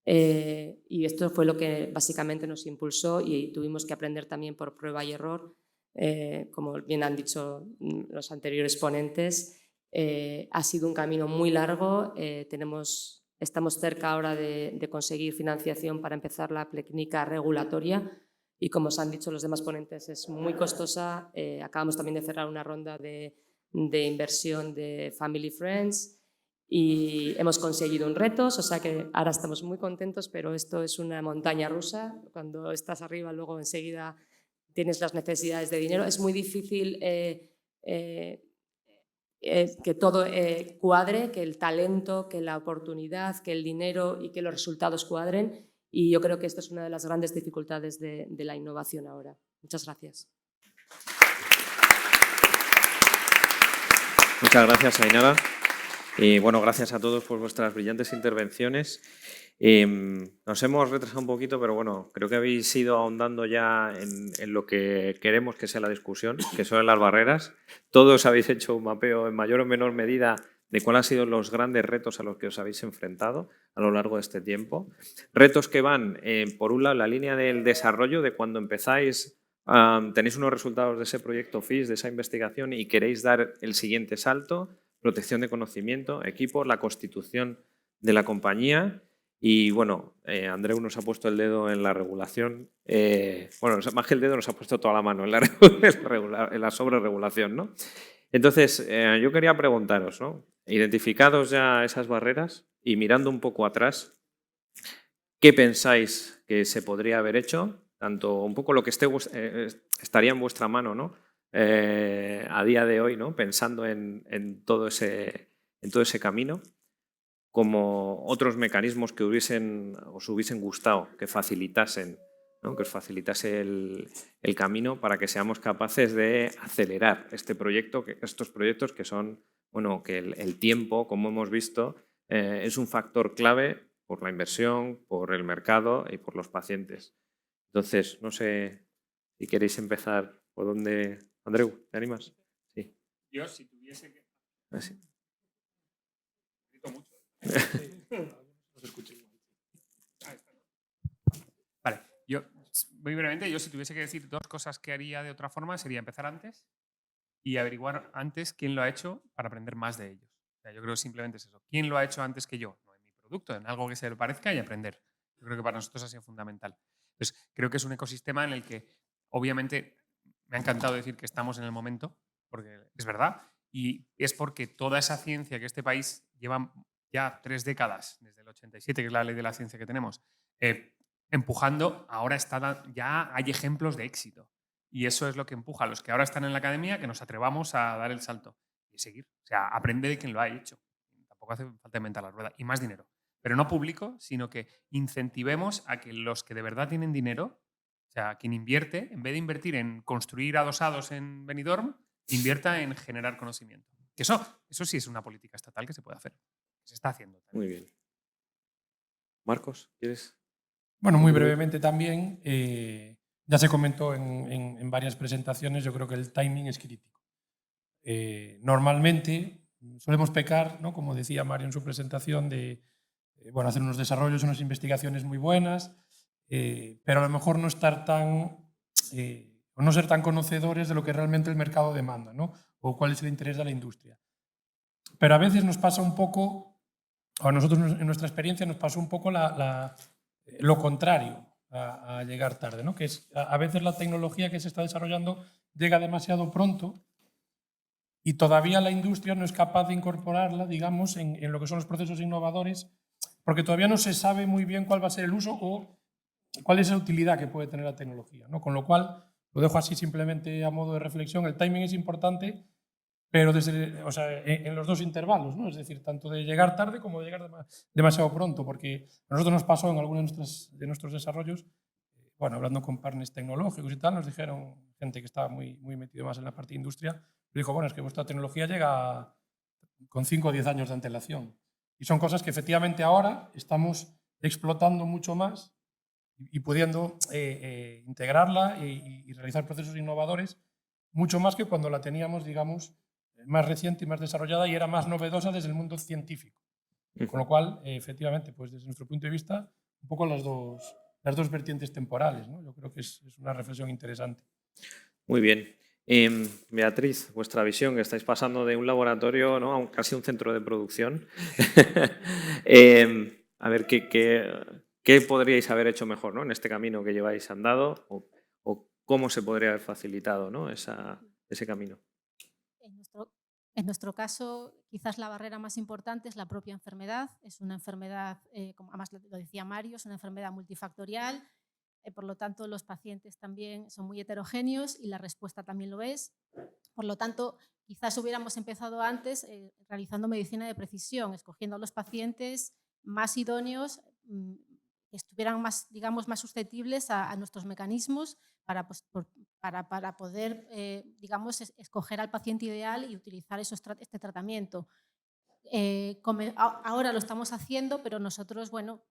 y esto fue lo que básicamente nos impulsó, y tuvimos que aprender también por prueba y error, como bien han dicho los anteriores ponentes. Ha sido un camino muy largo. Estamos cerca ahora de conseguir financiación para empezar la preclínica regulatoria, y, como os han dicho los demás ponentes, es muy costosa. Acabamos también de cerrar una ronda de inversión de Family Friends y hemos conseguido un retos, o sea que ahora estamos muy contentos, pero esto es una montaña rusa. Cuando estás arriba, luego enseguida tienes las necesidades de dinero. Es muy difícil que todo cuadre, que el talento, que la oportunidad, que el dinero y que los resultados cuadren. Y yo creo que esto es una de las grandes dificultades de la innovación ahora. Muchas gracias. Muchas gracias, Ainara. Y bueno, gracias a todos por vuestras brillantes intervenciones. Nos hemos retrasado un poquito, pero bueno, creo que habéis ido ahondando ya en lo que queremos que sea la discusión, que son las barreras. Todos habéis hecho un mapeo en mayor o menor medida de cuáles han sido los grandes retos a los que os habéis enfrentado a lo largo de este tiempo. Retos que van, por un lado, en la línea del desarrollo, de cuando empezáis, tenéis unos resultados de ese proyecto FIS, de esa investigación, y queréis dar el siguiente salto, protección de conocimiento, equipos, la constitución de la compañía. Y bueno, Andreu nos ha puesto el dedo en la regulación. Bueno, más que el dedo, nos ha puesto toda la mano en la sobreregulación, ¿no? Entonces, yo quería preguntaros, ¿no? Identificados ya esas barreras y mirando un poco atrás, ¿qué pensáis que se podría haber hecho? Tanto un poco lo que estaría en vuestra mano, ¿no? A día de hoy, ¿no? Pensando en todo ese camino, como otros mecanismos que os hubiesen gustado que facilitasen, ¿no? Que os facilitase el camino para que seamos capaces de acelerar estos proyectos que son, bueno, que el tiempo, como hemos visto, es un factor clave por la inversión, por el mercado y por los pacientes. Entonces, no sé si queréis empezar por dónde. Andreu, ¿te animas? Sí. Yo, si tuviese que... Así. Grito mucho. Vale, yo, muy brevemente, yo si tuviese que decir dos cosas que haría de otra forma, sería empezar antes y averiguar antes quién lo ha hecho para aprender más de ellos. O sea, yo creo que simplemente es eso. ¿Quién lo ha hecho antes que yo? No en mi producto, en algo que se le parezca y aprender. Yo creo que para nosotros ha sido fundamental. Entonces, creo que es un ecosistema en el que, obviamente, me ha encantado decir que estamos en el momento, porque es verdad, y es porque toda esa ciencia que este país lleva ya 3 décadas, desde el 87, que es la ley de la ciencia que tenemos, empujando, ahora ya hay ejemplos de éxito. Y eso es lo que empuja a los que ahora están en la academia, que nos atrevamos a dar el salto y seguir. O sea, aprende de quien lo ha hecho. Tampoco hace falta inventar la rueda. Y más dinero. Pero no público, sino que incentivemos a que los que de verdad tienen dinero, o sea, quien invierte, en vez de invertir en construir adosados en Benidorm, invierta en generar conocimiento. Que eso sí es una política estatal que se puede hacer. Se está haciendo también. Muy bien. Marcos, ¿quieres? Bueno, muy brevemente también, ya se comentó en varias presentaciones, yo creo que el timing es crítico. Normalmente solemos pecar, ¿no? Como decía Mario en su presentación, de bueno, hacer unos desarrollos, unas investigaciones muy buenas, pero a lo mejor no estar o no ser tan conocedores de lo que realmente el mercado demanda, ¿no? O cuál es el interés de la industria. Pero a veces nos pasa un poco, o a nosotros en nuestra experiencia nos pasó un poco lo contrario a llegar tarde, ¿no? Que es a veces la tecnología que se está desarrollando llega demasiado pronto y todavía la industria no es capaz de incorporarla, digamos, en lo que son los procesos innovadores, porque todavía no se sabe muy bien cuál va a ser el uso o cuál es la utilidad que puede tener la tecnología, ¿no? Con lo cual, lo dejo así simplemente a modo de reflexión, el timing es importante, pero en los dos intervalos, ¿no? Es decir, tanto de llegar tarde como de llegar demasiado pronto, porque a nosotros nos pasó en algunos de nuestros desarrollos, bueno, hablando con partners tecnológicos y tal, nos dijeron, gente que estaba muy metido más en la parte de industria, dijo, bueno, es que vuestra tecnología llega con 5 o 10 años de antelación. Y son cosas que efectivamente ahora estamos explotando mucho más y pudiendo integrarla y realizar procesos innovadores mucho más que cuando la teníamos, digamos, más reciente y más desarrollada y era más novedosa desde el mundo científico. Con lo cual, efectivamente, pues desde nuestro punto de vista, un poco las dos vertientes temporales, ¿no? Yo creo que es una reflexión interesante. Muy bien. Beatriz, vuestra visión, que estáis pasando de un laboratorio, ¿no?, a casi un centro de producción. A ver, ¿qué podríais haber hecho mejor, ¿no?, en este camino que lleváis andado? cómo se podría haber facilitado, ¿no? ese camino. En nuestro caso, quizás la barrera más importante es la propia enfermedad. Es una enfermedad, como además lo decía Mario, es una enfermedad multifactorial. Por lo tanto, los pacientes también son muy heterogéneos y la respuesta también lo es. Por lo tanto, quizás hubiéramos empezado antes realizando medicina de precisión, escogiendo a los pacientes más idóneos, que estuvieran más, digamos, más susceptibles a nuestros mecanismos para poder, digamos, escoger al paciente ideal y utilizar este tratamiento. Ahora lo estamos haciendo, pero nosotros, bueno,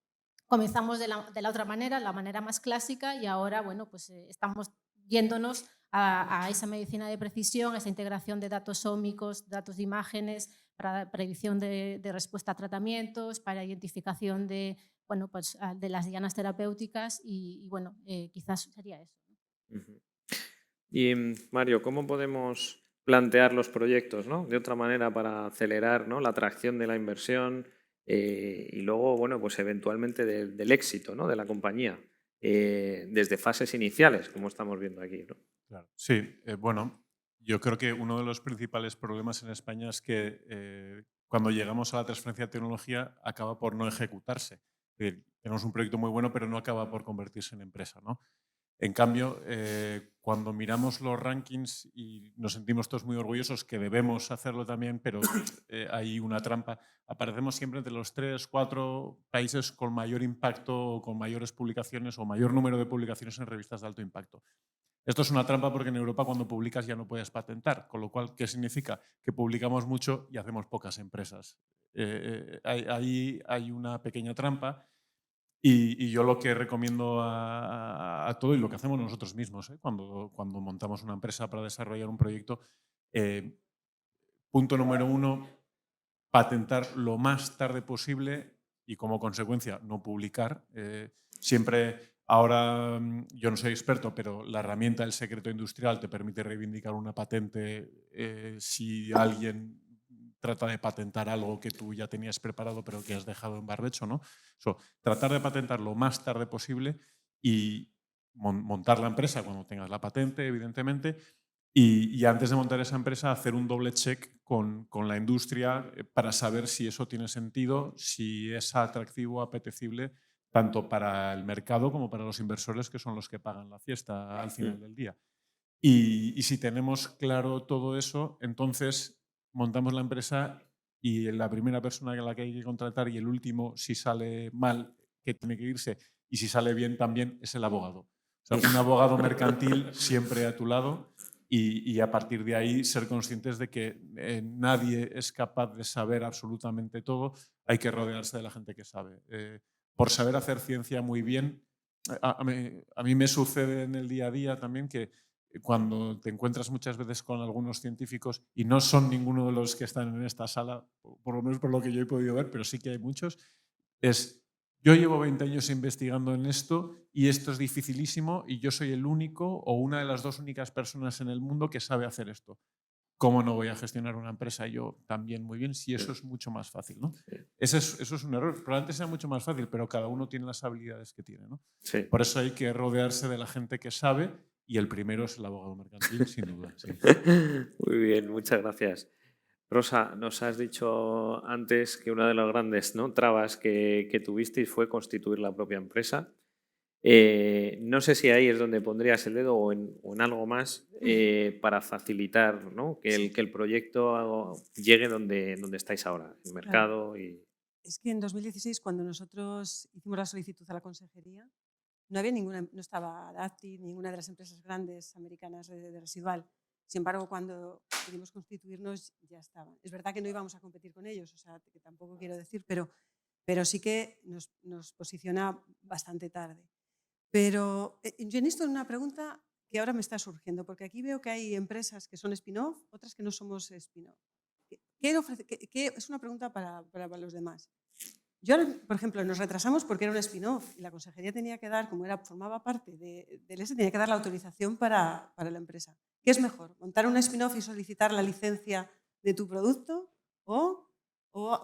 comenzamos de la otra manera, la manera más clásica, y ahora, bueno, pues estamos yéndonos a esa medicina de precisión, a esa integración de datos ómicos, datos de imágenes, para predicción de respuesta a tratamientos, para identificación de, bueno, pues, de las dianas terapéuticas y bueno, quizás sería eso. Y Mario, ¿cómo podemos plantear los proyectos, ¿no? De otra manera para acelerar, ¿no? La atracción de la inversión y luego, bueno, pues eventualmente del éxito, ¿no? De la compañía, desde fases iniciales, como estamos viendo aquí, ¿no? Claro. Sí, bueno, yo creo que uno de los principales problemas en España es que cuando llegamos a la transferencia de tecnología acaba por no ejecutarse. Tenemos un proyecto muy bueno, pero no acaba por convertirse en empresa, ¿no? En cambio, cuando miramos los rankings y nos sentimos todos muy orgullosos, que debemos hacerlo también, pero hay una trampa, aparecemos siempre entre los 3, 4 países con mayor impacto, con mayores publicaciones o mayor número de publicaciones en revistas de alto impacto. Esto es una trampa porque en Europa cuando publicas ya no puedes patentar, con lo cual, ¿qué significa? Que publicamos mucho y hacemos pocas empresas. Ahí hay una pequeña trampa. Y yo lo que recomiendo a todo y lo que hacemos nosotros mismos cuando montamos una empresa para desarrollar un proyecto, punto número 1, patentar lo más tarde posible y como consecuencia no publicar. Siempre, ahora yo no soy experto, pero la herramienta del secreto industrial te permite reivindicar una patente si alguien trata de patentar algo que tú ya tenías preparado pero que has dejado en barbecho, ¿no? Tratar de patentar lo más tarde posible y montar la empresa cuando tengas la patente, evidentemente, y antes de montar esa empresa hacer un doble check con la industria para saber si eso tiene sentido, si es atractivo, apetecible, tanto para el mercado como para los inversores que son los que pagan la fiesta al final del día. Y si tenemos claro todo eso, entonces montamos la empresa y la primera persona a la que hay que contratar y el último, si sale mal, que tiene que irse, y si sale bien también, es el abogado. O sea, un abogado mercantil siempre a tu lado y a partir de ahí ser conscientes de que nadie es capaz de saber absolutamente todo. Hay que rodearse de la gente que sabe. Por saber hacer ciencia muy bien, a mí me sucede en el día a día también que cuando te encuentras muchas veces con algunos científicos, y no son ninguno de los que están en esta sala, por lo menos por lo que yo he podido ver, pero sí que hay muchos, yo llevo 20 años investigando en esto y esto es dificilísimo y yo soy el único o una de las 2 únicas personas en el mundo que sabe hacer esto. ¿Cómo no voy a gestionar una empresa yo también muy bien si eso es mucho más fácil, ¿no? Eso es un error. Probablemente sea mucho más fácil, pero cada uno tiene las habilidades que tiene, ¿no? Sí. Por eso hay que rodearse de la gente que sabe y el primero es el abogado mercantil, sin duda. Sí. Muy bien, muchas gracias. Rosa, nos has dicho antes que una de las grandes, ¿no?, trabas que tuvisteis fue constituir la propia empresa. No sé si ahí es donde pondrías el dedo o en algo más para facilitar, ¿no?, que el proyecto llegue donde estáis ahora, el mercado. Claro. Es que en 2016, cuando nosotros hicimos la solicitud a la consejería, no estaba Adaptive, ninguna de las empresas grandes americanas de residual. Sin embargo, cuando pudimos constituirnos ya estaban. Es verdad que no íbamos a competir con ellos, o sea, que tampoco quiero decir, pero sí que nos posiciona bastante tarde. Pero yo en esto una pregunta que ahora me está surgiendo, porque aquí veo que hay empresas que son spin-off, otras que no somos spin-off. Es una pregunta para los demás. Yo, por ejemplo, nos retrasamos porque era un spin-off y la consejería tenía que dar, como formaba parte del ESE, tenía que dar la autorización para la empresa. ¿Qué es mejor? ¿Montar un spin-off y solicitar la licencia de tu producto o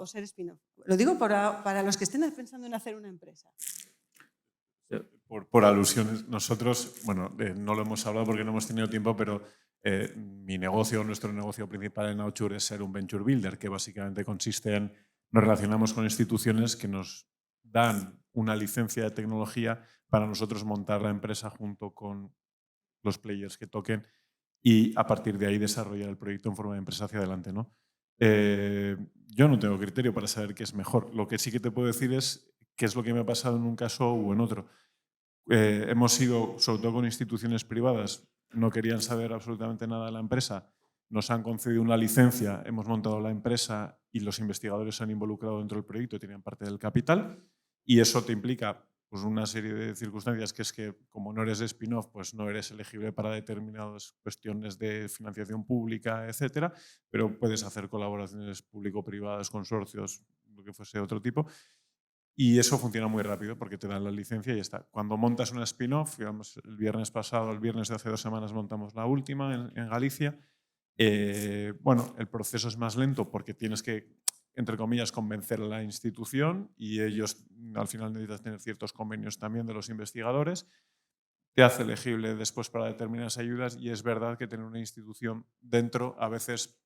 ser spin-off? Lo digo para los que estén pensando en hacer una empresa. por alusiones. Nosotros, bueno, no lo hemos hablado porque no hemos tenido tiempo, pero mi negocio, nuestro negocio principal en Outsure es ser un venture builder, que básicamente consiste en nos relacionamos con instituciones que nos dan una licencia de tecnología para nosotros montar la empresa junto con los players que toquen y a partir de ahí desarrollar el proyecto en forma de empresa hacia adelante, ¿no? Yo no tengo criterio para saber qué es mejor. Lo que sí que te puedo decir es qué es lo que me ha pasado en un caso u en otro. Hemos ido, sobre todo con instituciones privadas, no querían saber absolutamente nada de la empresa, nos han concedido una licencia, hemos montado la empresa y los investigadores se han involucrado dentro del proyecto y tenían parte del capital y eso te implica pues, una serie de circunstancias que es que como no eres de spin-off, pues no eres elegible para determinadas cuestiones de financiación pública, etcétera, pero puedes hacer colaboraciones público-privadas, consorcios, lo que fuese otro tipo. Y eso funciona muy rápido porque te dan la licencia y ya está. Cuando montas una spin-off, digamos, el viernes pasado, el viernes de hace 2 semanas montamos la última en Galicia. Bueno, el proceso es más lento porque tienes que, entre comillas, convencer a la institución y ellos al final necesitas tener ciertos convenios también de los investigadores. Te hace elegible después para determinadas ayudas y es verdad que tener una institución dentro a veces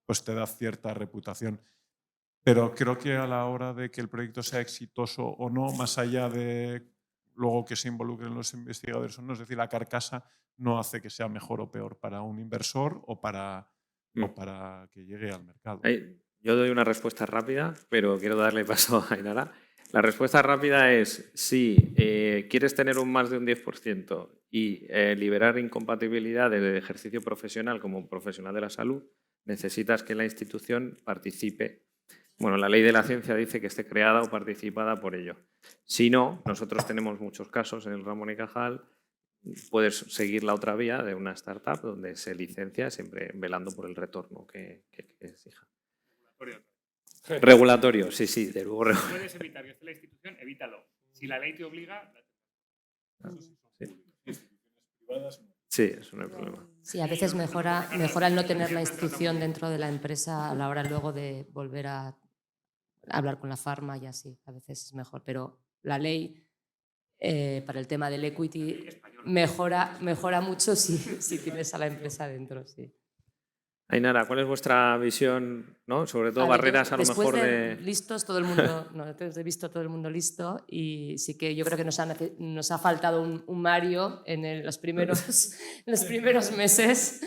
pues, te da cierta reputación. Pero creo que a la hora de que el proyecto sea exitoso o no, más allá de luego que se involucren los investigadores o no, es decir, la carcasa no hace que sea mejor o peor para un inversor o para que llegue al mercado. Yo doy una respuesta rápida, pero quiero darle paso a Ainara. La respuesta rápida es, si quieres tener un más de un 10% y liberar incompatibilidades de ejercicio profesional como profesional de la salud, necesitas que la institución participe. Bueno, la ley de la ciencia dice que esté creada o participada por ello. Si no, nosotros tenemos muchos casos en el Ramón y Cajal, puedes seguir la otra vía de una startup donde se licencia siempre velando por el retorno que exija. Regulatorio, sí, de luego. Puedes evitar que esté la institución, evítalo. Si la ley te obliga... Sí, eso no hay problema. Sí, a veces mejora el no tener la institución dentro de la empresa a la hora luego de volver a hablar con la farma y así. A veces es mejor, pero la ley para el tema del equity mejora mucho si tienes a la empresa dentro, sí. Ainara, ¿cuál es vuestra visión, ¿no? Sobre todo barreras a lo mejor de... Listos, todo el mundo, no, he visto todo el mundo listo y sí que yo creo que nos ha faltado un Mario en los primeros meses.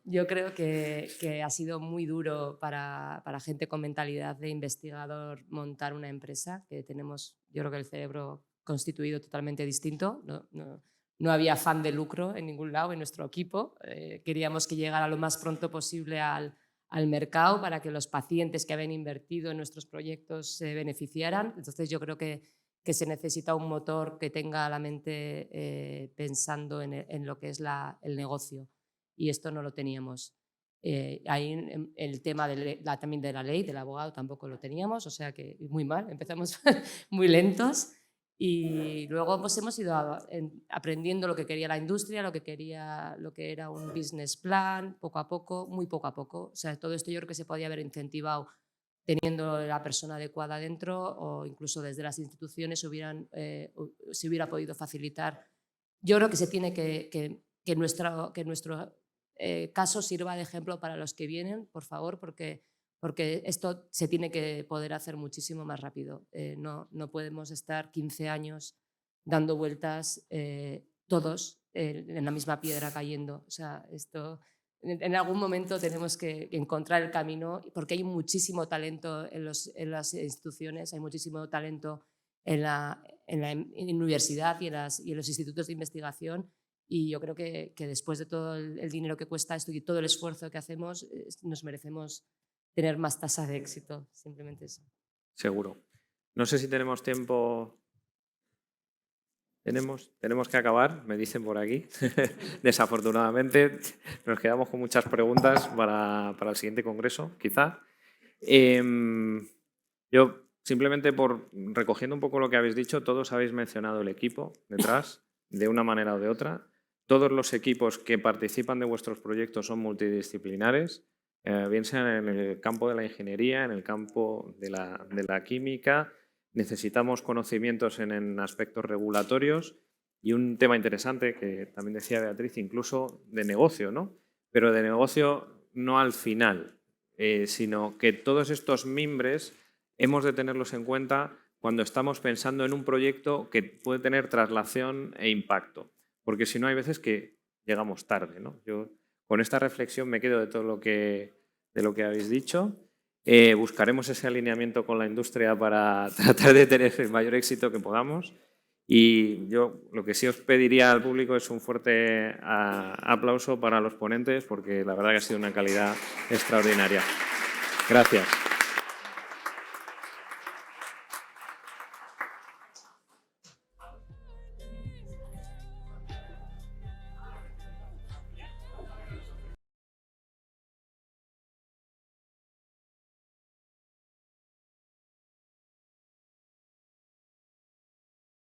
Yo creo que ha sido muy duro para gente con mentalidad de investigador montar una empresa, que tenemos, yo creo que el cerebro constituido totalmente distinto. No había afán de lucro en ningún lado en nuestro equipo. Queríamos que llegara lo más pronto posible al mercado para que los pacientes que habían invertido en nuestros proyectos se beneficiaran. Entonces yo creo que se necesita un motor que tenga la mente pensando en lo que es el negocio. Y esto no lo teníamos. Ahí el tema también de la ley, del abogado, tampoco lo teníamos, o sea que muy mal, empezamos muy lentos. Y luego pues, hemos ido aprendiendo lo que quería la industria, lo que era un business plan, poco a poco, muy poco a poco. O sea, todo esto yo creo que se podía haber incentivado teniendo la persona adecuada dentro o incluso desde las instituciones se hubiera podido facilitar. Yo creo que se tiene que nuestro caso sirva de ejemplo para los que vienen, por favor, porque esto se tiene que poder hacer muchísimo más rápido. No podemos estar 15 años dando vueltas todos en la misma piedra cayendo. O sea, esto en algún momento tenemos que encontrar el camino porque hay muchísimo talento en las instituciones, hay muchísimo talento en la universidad y en los institutos de investigación y yo creo que después de todo el dinero que cuesta esto y todo el esfuerzo que hacemos, nos merecemos tener más tasa de éxito, simplemente eso. Seguro. No sé si tenemos tiempo. Tenemos que acabar, me dicen por aquí. Desafortunadamente, nos quedamos con muchas preguntas para el siguiente congreso, quizá. Yo, simplemente recogiendo un poco lo que habéis dicho, todos habéis mencionado el equipo detrás, de una manera o de otra. Todos los equipos que participan de vuestros proyectos son multidisciplinares. Bien sea en el campo de la ingeniería, en el campo de la química, necesitamos conocimientos en aspectos regulatorios Y un tema interesante que también decía Beatriz, incluso de negocio, ¿no? Pero de negocio no al final, sino que todos estos mimbres hemos de tenerlos en cuenta cuando estamos pensando en un proyecto que puede tener traslación e impacto. Porque si no, hay veces que llegamos tarde, ¿no? Yo con esta reflexión me quedo de todo lo que habéis dicho. Buscaremos ese alineamiento con la industria para tratar de tener el mayor éxito que podamos. Y yo lo que sí os pediría al público es un fuerte aplauso para los ponentes, porque la verdad que ha sido una calidad extraordinaria. Gracias.